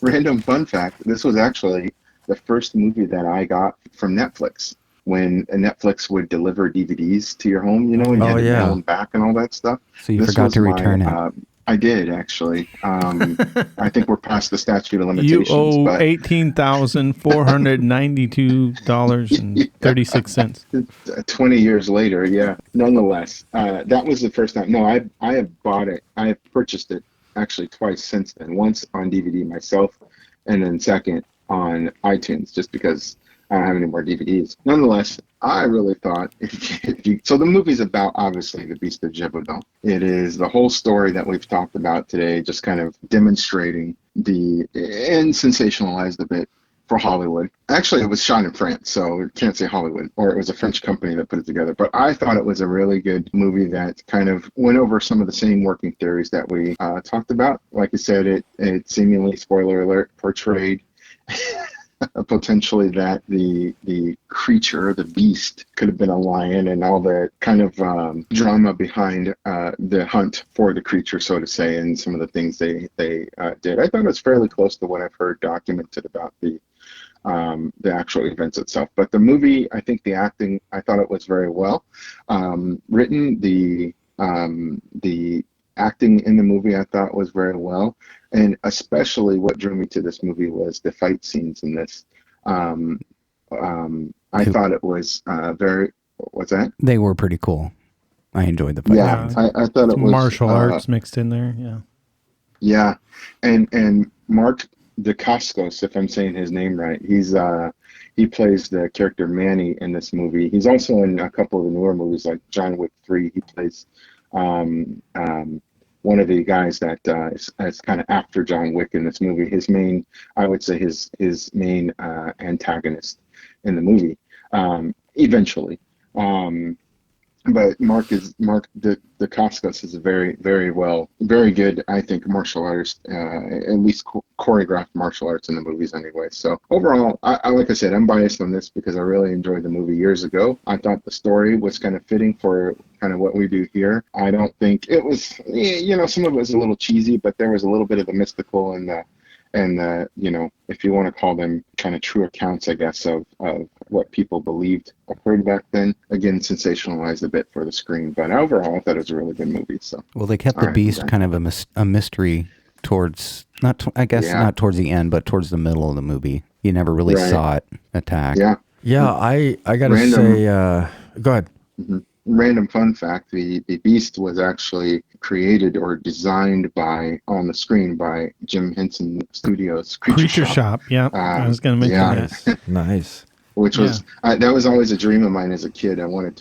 Random fun fact. This was actually the first movie that I got from Netflix. When Netflix would deliver DVDs to your home, and you had to mail them back and all that stuff. So you This forgot was to return it. I did, actually. I think we're past the statute of You limitations. owe but $18,492.36. 20 years later, yeah. Nonetheless, that was the first time. No, I have bought it. I have purchased it actually twice since then. Once on DVD myself, and then second on iTunes, just because I don't have any more DVDs. Nonetheless, I really thought so the movie's about obviously the Beast of Gevaudan. It is the whole story that we've talked about today, just kind of demonstrating and sensationalized a bit for Hollywood. Actually, it was shot in France, so we can't say Hollywood, or it was a French company that put it together. But I thought it was a really good movie that kind of went over some of the same working theories that we talked about. Like I said, it seemingly, spoiler alert, portrayed potentially that the creature, the beast, could have been a lion, and all the kind of drama behind the hunt for the creature, so to say, and some of the things they did. I thought it was fairly close to what I've heard documented about the actual events itself. But the movie, I think the acting, I thought it was very well written. The acting in the movie I thought was very well, and especially what drew me to this movie was the fight scenes in this. I thought it was very. What's that? They were pretty cool. I enjoyed the fight. Yeah, I thought it was martial arts mixed in there. Yeah. Yeah, and Mark Dacascos, if I'm saying his name right, he plays the character Manny in this movie. He's also in a couple of the newer movies like John Wick 3. He plays one of the guys that is kind of after John Wick in this movie. His main, I would say, his main antagonist in the movie. Eventually. But Mark Dacascos is a very, very good, I think, martial artist, at least choreographed martial arts in the movies anyway. So overall, I like I said, I'm biased on this because I really enjoyed the movie years ago. I thought the story was kind of fitting for kind of what we do here. I don't think it was, some of it was a little cheesy, but there was a little bit of the mystical and if you want to call them kind of true accounts, I guess, of what people believed occurred back then. Again, sensationalized a bit for the screen, but overall, I thought it was a really good movie. So, well, they kept the beast kind of a mystery towards not towards the end, but towards the middle of the movie. You never really saw it attack. Yeah. I gotta say, go ahead. Mm-hmm. Random fun fact: the beast was actually created or designed on the screen by Jim Henson Studios' Creature Shop. Yeah, I was going to mention that. Nice. Which was that was always a dream of mine as a kid. I wanted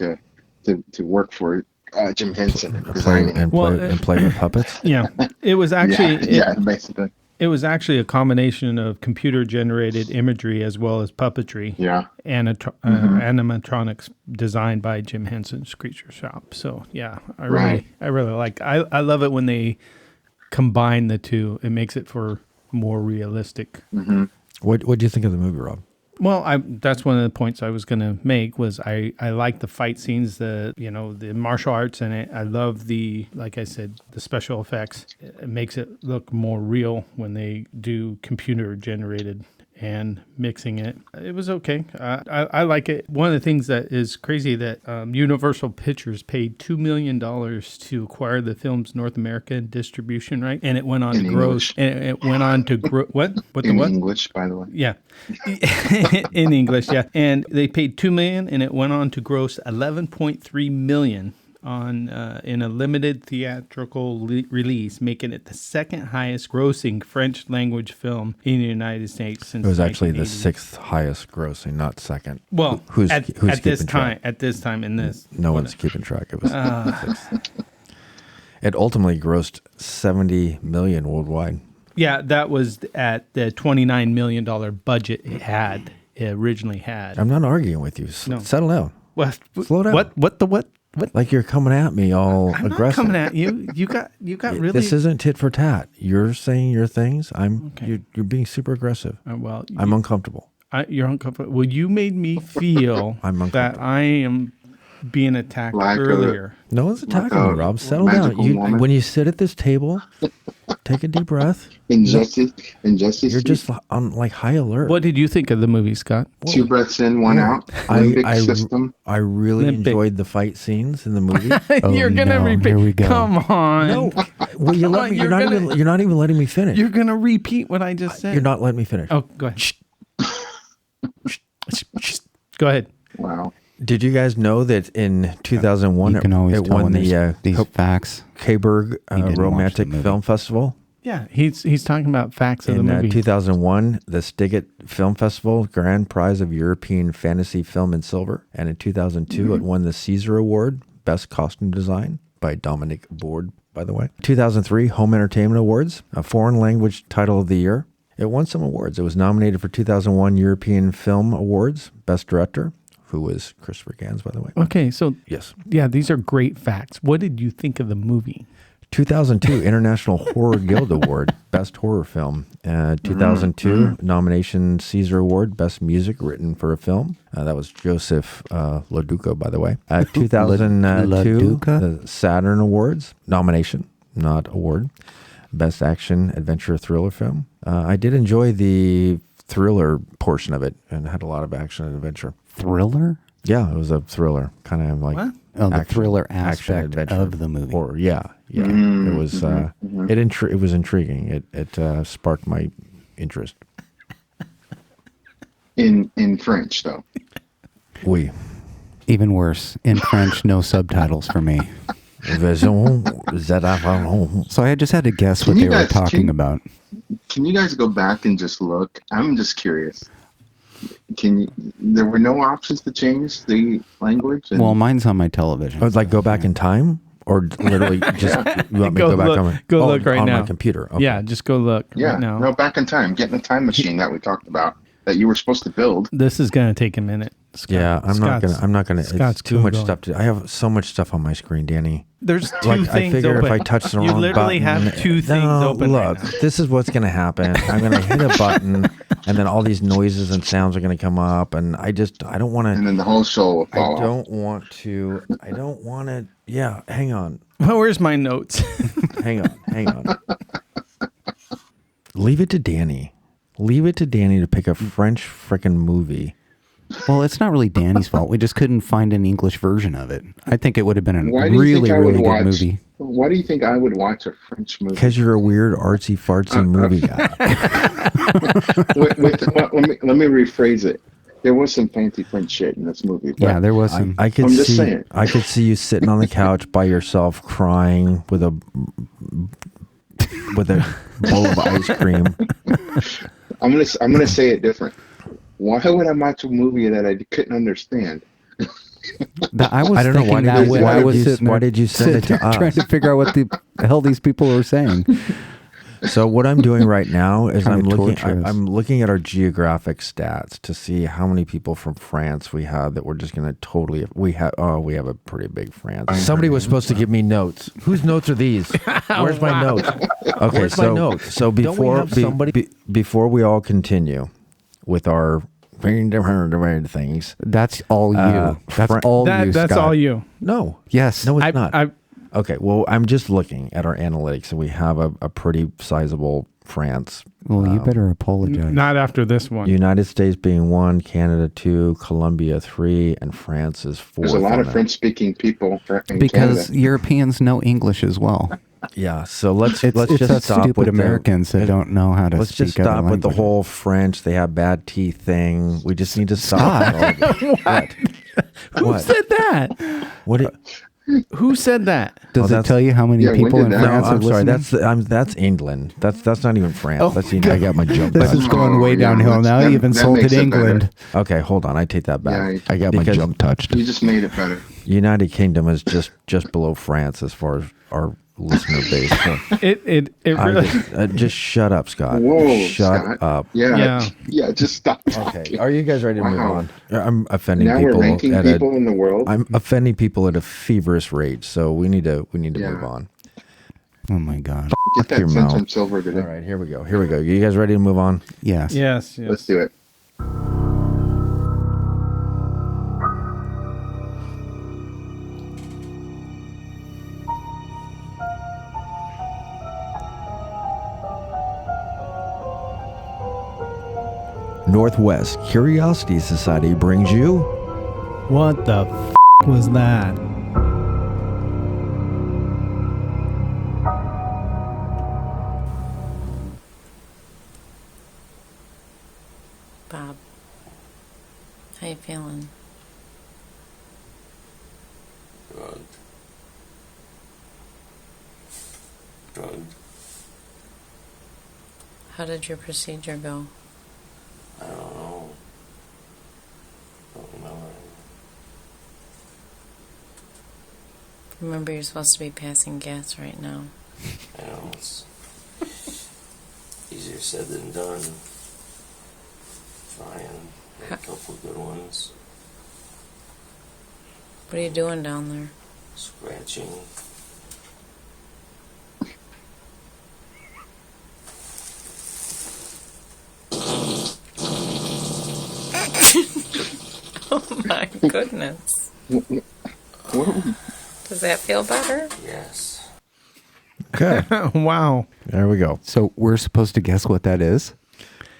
to work for Jim Henson and play with puppets. Yeah, it was actually basically. It was actually a combination of computer-generated imagery as well as puppetry. Yeah. And animatronics designed by Jim Henson's Creature Shop. So yeah, I really like. I love it when they combine the two. It makes it for more realistic. Mm-hmm. What do you think of the movie, Rob? Well, that's one of the points I was going to make was I like the fight scenes, the martial arts in it. I love like I said, the special effects. It makes it look more real when they do computer generated and mixing it. It was okay. I like it. One of the things that is crazy that Universal Pictures paid $2 million to acquire the film's North American distribution right, and it went on to grow. And it went on to grow. What? In English, by the way. Yeah, in English. Yeah, and they paid $2 million, and it went on to gross $11.3 million. In a limited theatrical release, making it the second highest grossing French language film in the United States since. It was actually the sixth highest grossing, not second. Well, who's at this time, in this, no one's keeping track. It was sixth. It ultimately grossed $70 million worldwide. Yeah, that was at the $29 million budget it originally had. I'm not arguing with you. No. Settle down. What? Slow down. What? Like you're coming at me all I'm aggressive. not coming at you. You got really. This isn't tit for tat. You're saying your things. You're being super aggressive. Well, I'm uncomfortable. You're uncomfortable. Well, you made me feel that I am being attacked earlier. No one's attacking me, Rob. Settle down. When you sit at this table, take a deep breath. Injustice. You're just on high alert. What did you think of the movie, Scott? 2 breaths in, 1 out. System. I really enjoyed the fight scenes in the movie. You're gonna repeat. Here we go. Come on. No. Well, you're not even letting me finish. You're gonna repeat what I just said. You're not letting me finish. Oh, go ahead. Go ahead. Wow. Did you guys know that in 2001 you can always it tell won when the these facts. Keiberg Romantic Film Festival Yeah, he's talking about facts of the In movie. 2001, the Stiggett Film Festival Grand Prize of European Fantasy Film in Silver. And in 2002, it won the Caesar Award, Best Costume Design by Dominic Board, by the way. 2003, Home Entertainment Awards, a foreign language title of the year. It won some awards. It was nominated for 2001 European Film Awards, Best Director, who was Christopher Gans, by the way. Okay, so Yes. yeah, these are great facts. What did you think of the movie? 2002 International Horror Guild Award, Best Horror Film. 2002 nomination Caesar Award, Best Music Written for a Film. That was Joseph Loduca, by the way. 2002 Loduca? Saturn Awards, nomination, not award. Best Action Adventure Thriller Film. I did enjoy the thriller portion of it and had a lot of action and adventure. Thriller? Yeah, it was a thriller, kind of like What? Oh, the action- thriller action aspect adventure of the movie. Horror, yeah. It was it was intriguing. It sparked my interest. In French though. Oui. Even worse, in French, no subtitles for me. So I just had to guess what Can you they were guys- talking about. Can you guys go back and just look? I'm just curious. There were no options to change the language? And Well, mine's on my television. I would like go back in time, or literally just you want me to Go go back look- on my, go look right on now. my computer? Okay. Yeah, just go look yeah, right now. no, back in time. Get in the time machine that we talked about that you were supposed to build. This is going to take a minute. Scott. Yeah, I'm not gonna. Scott's It's too much Googling. stuff to. I have so much stuff on my screen, Danny. There's two Like I things figure open. if I touch the you wrong literally button, have two things no, open. Look, right now. this is what's gonna happen. I'm gonna hit a button, and then all these noises and sounds are gonna come up, and I don't want And to. then the whole show will I fall off. don't want to. I don't want to. Yeah, hang on. Well, where's my notes? Hang on. Leave it to Danny. Leave it to Danny to pick a French frickin' movie. Well, it's not really Danny's fault. We just couldn't find an English version of it. I think it would have been a Why do you really, think I would really good watch? movie. Why do you think I would watch a French movie? Because you're a weird artsy fartsy movie guy. Let me rephrase it. There was some fancy French shit in this movie. But Yeah, there was some. I could I'm just see. saying. I could see you sitting on the couch by yourself, crying with a bowl of ice cream. I'm gonna say it different. Why would I watch a movie that I couldn't understand? I was I don't know, thinking why did that you- when why I did was you- sitting why there- did you send it to sitting there trying us? to figure out what the hell these people were saying. So what I'm doing right now is Kinda I'm looking. torturous. I'm looking at our geographic stats to see how many people from France we have that we're just going to totally. We have a pretty big France. Somebody was supposed to give me notes. Whose notes are these? Where's my notes? Okay, Where's my notes? So Don't we before have somebody- before we all continue with our very different things. That's all you. That's Fran- all you. That's Scott. all you. No, Yes. no, it's not. I Okay, well, I'm just looking at our analytics, and we have a pretty sizable France. Well, you better apologize. not after this one. United States being 1, Canada 2, Colombia 3, and France is 4. There's a lot of French-speaking people in because Canada. Europeans know English as well. Yeah, so let's It's just us stop stupid with Americans that don't know how to Let's speak just other stop with the languages. whole French. They have bad teeth thing. We just need to stop. What? Who What? said that? What? Who said that? Does it that's- tell you how many Yeah, when people did in that- No, France are I'm sorry. listening? That's England. That's not even France. That's I got my joke. This back. is going way yeah, downhill now. that- You've that insulted makes it England. Okay, hold on. I take that back. Yeah, I got my jump touched. You just made it better. United Kingdom is just below France as far as our listener base. So It really. just shut up, Scott. Whoa, shut Scott. up. Yeah, Yeah. just stop Okay, talking. are you guys ready to move Wow. on? I'm offending Now people we're ranking at people in the world. I'm offending people at a feverish rate, so we need to Yeah. move on. Oh my God. Get that your cent mouth. on silver today. All right, here we go. You guys ready to move on? Yes. Yes. Let's do it. Northwest Curiosity Society brings you What the was that? Bob, how you feeling? Good. Good. How did your procedure go? I don't know. Don't remember. Remember, you're supposed to be passing gas right now. I know, it's easier said than done. Trying. A couple of good ones. What are you doing down there? Scratching. Oh my goodness. Does that feel better? Yes. Okay. Wow. There we go. So we're supposed to guess what that is?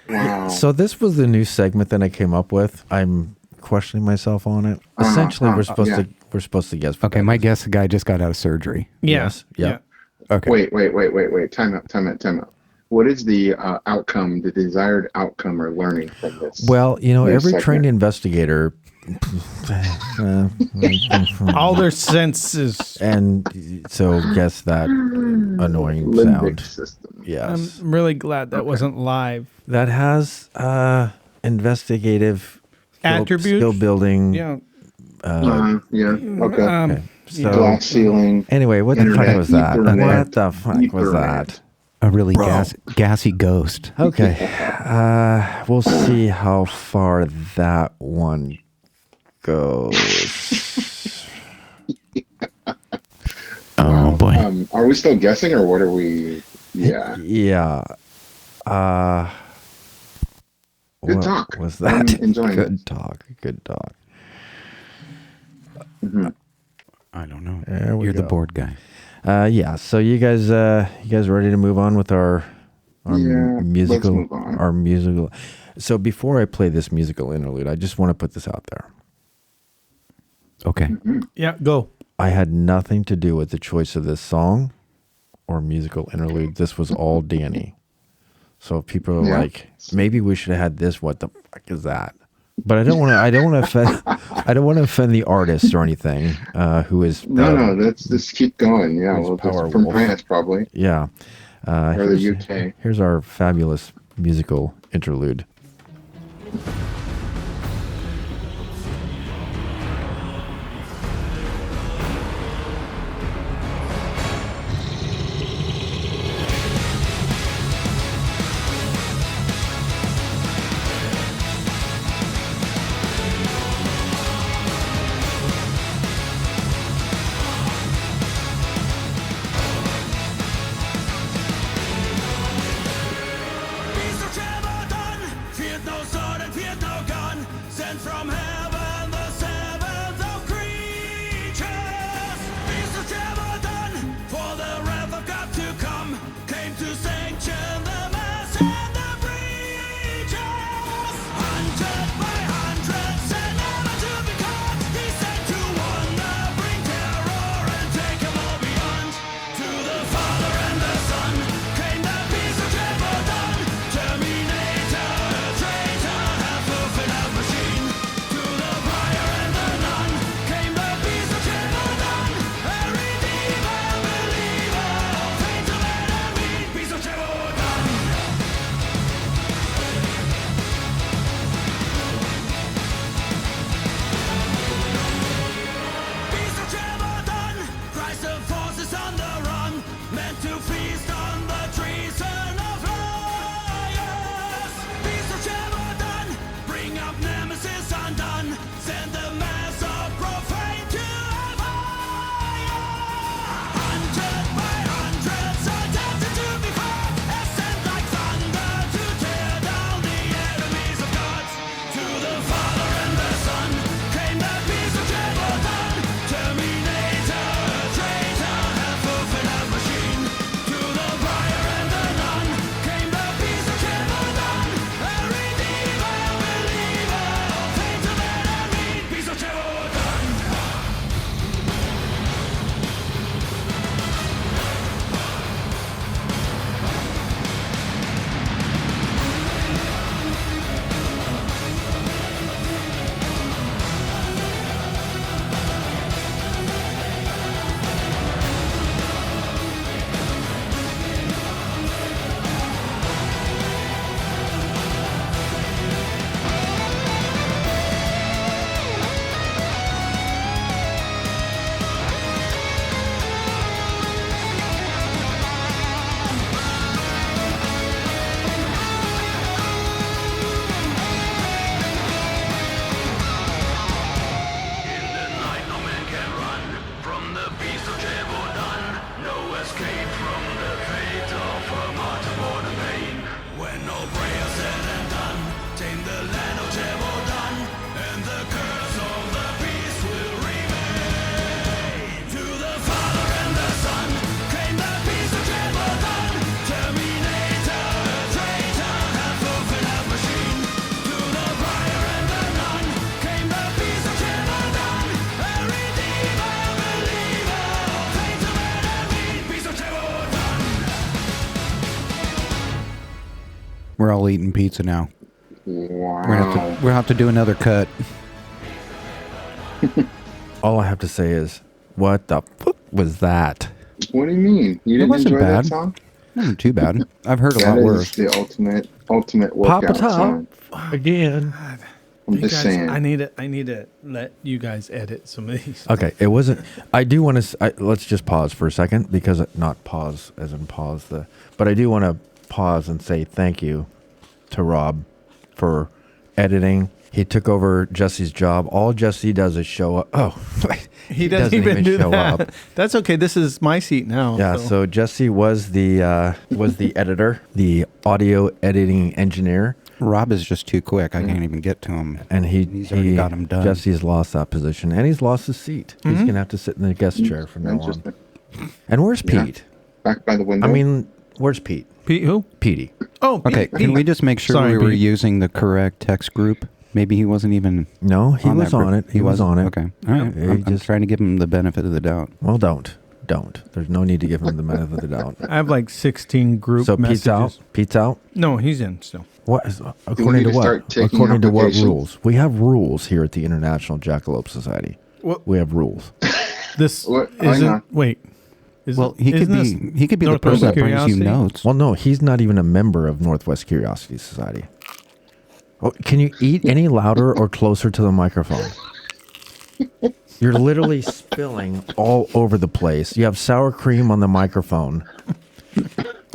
Wow. So this was the new segment that I came up with. I'm questioning myself on it. Essentially, we're supposed yeah. to guess. what Okay, that my is. guess, the guy just got out of surgery. Yes. Yep. Okay. Wait. Time out. What is the outcome, the desired outcome or learning from this? Well, new every segment? trained investigator, All their senses. and so guess that annoying Limbic sound. system. Yes, I'm really glad that wasn't live. that has investigative Attributes? skill building. Yeah. Yeah. Okay. Okay. So Glass ceiling. anyway, what the fuck Internet, was that? Ethernet, What the fuck was that? A really gassy ghost. Okay. We'll see how far that one goes. Oh, boy. Are we still guessing or what are we? Yeah. Yeah. Good What talk. was I'm that? enjoying Good this. talk. Good talk. I don't know. There we You're the go. board guy. Yeah. So you guys ready to move on with our Yeah, musical, let's move on. our musical? So before I play this musical interlude, I just want to put this out there. Okay. Yeah, go. I had nothing to do with the choice of this song or musical interlude. This was all Danny. So if people are Yeah. like, maybe we should have had this. What the fuck is that? But I don't want to offend. I don't want to offend the artist or anything. Who is No, let's just keep going. Yeah, Who's well, Power that's from Wolf? France probably. Yeah. Or the UK. Here's our fabulous musical interlude. Beast of Gevaudan, feared no sword and feared no gun, sent from heaven the seventh of creatures. Beast of Gevaudan, for the wrath of God to come, came to sanction the mass and the breaches. Hunted by hundreds and never to be caught, he sent to wonder, bring terror and take them all beyond. To the Father and the Son came the Beast of Gevaudan, Terminator, traitor, half-wolf and half-machine. To all eating pizza now. Wow. We're gonna have to do another cut. All I have to say is, what the fuck was that? What do you mean? You didn't wasn't enjoy bad. that song? Wasn't too bad. I've heard a That lot is worse. the ultimate Pop workout it up song. again. I'm You just guys, saying. I need to let you guys edit some of these. Okay, it wasn't. I do want to. Let's just pause for a second because not pause as in pause the. But I do want to pause and say thank you to Rob for editing. He took over Jesse's job. All Jesse does is show up. Oh, He doesn't even do show that. up. That's okay. This is my seat now. Yeah. So Jesse was the editor, the audio editing engineer. Rob is just too quick. I can't even get to him. And he's already got him done. Jesse's lost that position, and he's lost his seat. He's gonna have to sit in the guest chair from now on. Interesting. And where's Yeah. Pete? Back by the window. I mean, where's Pete? Pete, who? Petey. Oh, Pete, Okay, can we just make sure Sorry, we were Pete. using the correct text group? Maybe he wasn't even. No, he on was that on group. it. He was on it. Okay, all right. He I'm just- trying to give him the benefit of the doubt. Well, don't. There's no need to give him the benefit of the doubt. I have like 16 group So messages. Pete's out. Pete's out. No, he's in still. What? Is, need according to to what? start taking According to what applications. rules? We have rules here at the International Jackalope Society. What? We have rules. This What? Hang isn't. on. Wait. Isn't- Well, he could isn't this be the Northwest person that brings you Curiosity? notes. Well, no, he's not even a member of Northwest Curiosity Society. Oh, can you eat any louder or closer to the microphone? You're literally spilling all over the place. You have sour cream on the microphone.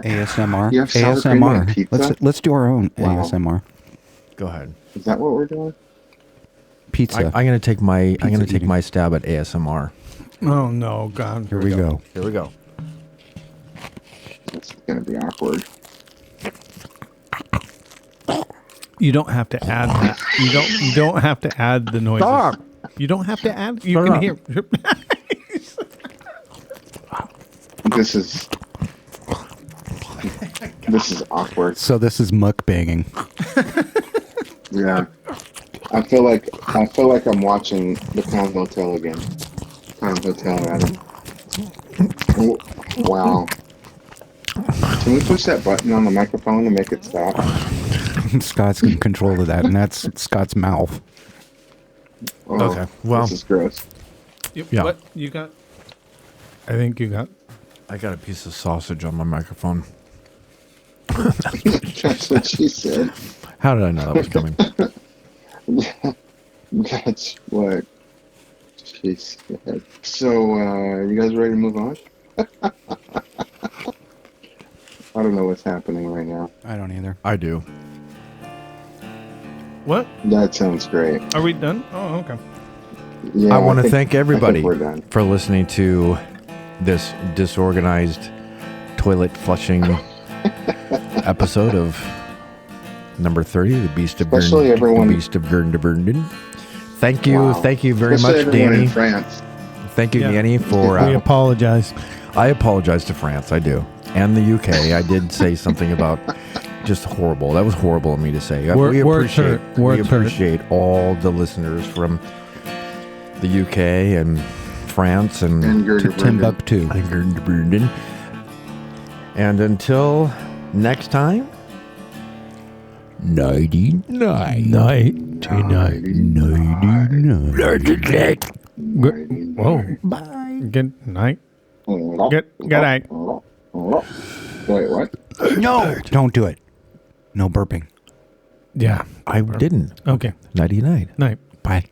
ASMR. You have sour cream on ASMR. pizza? Let's do our own Wow. ASMR. Go ahead. Is that what we're doing? Pizza. I'm gonna take my eating. my stab at ASMR. Oh no, God. Here we go. Here we go. It's gonna be awkward. You don't have to add that. You don't have to add the noises. Stop. You don't have to add. You Stop. can hear. This is awkward. So this is mukbanging. Yeah. I feel like I'm watching the Pound Hotel again. Pound Hotel, rather. Oh, wow. Can we push that button on the microphone to make it stop? Scott's in control of that, and that's Scott's mouth. Oh, Okay, well- this is gross. Yeah. What you got? I think you got. I got a piece of sausage on my microphone. That's what she said. How did I know that was coming? That's what she said. So, you guys ready to move on? I don't know what's happening right now. I don't either. I do. What? That sounds great. Are we done? Oh, okay. Yeah, I want to think- thank I everybody think we're done. for listening to this disorganized toilet flushing episode of number 30, the Beast of Especially everyone- the Beast of Gevaudan. Thank you, Wow. thank you very Especially much, everyone Danny. in France. Thank you, Yeah. Danny, for. We apologize. I apologize to France. I do, and the UK. I did say something about just horrible. That was horrible of me to say. We Words appreciate. hurt. We Words hurt. appreciate all the listeners from the UK and France and And Gerda Timbuktu. Gevaudan. And until next time, nighty night. Night. Night. Whoa. Bye. Good night. Good night. Wait, what? No, don't do it. No burping. Yeah. I didn't. Okay. Nighty night. Night. Bye.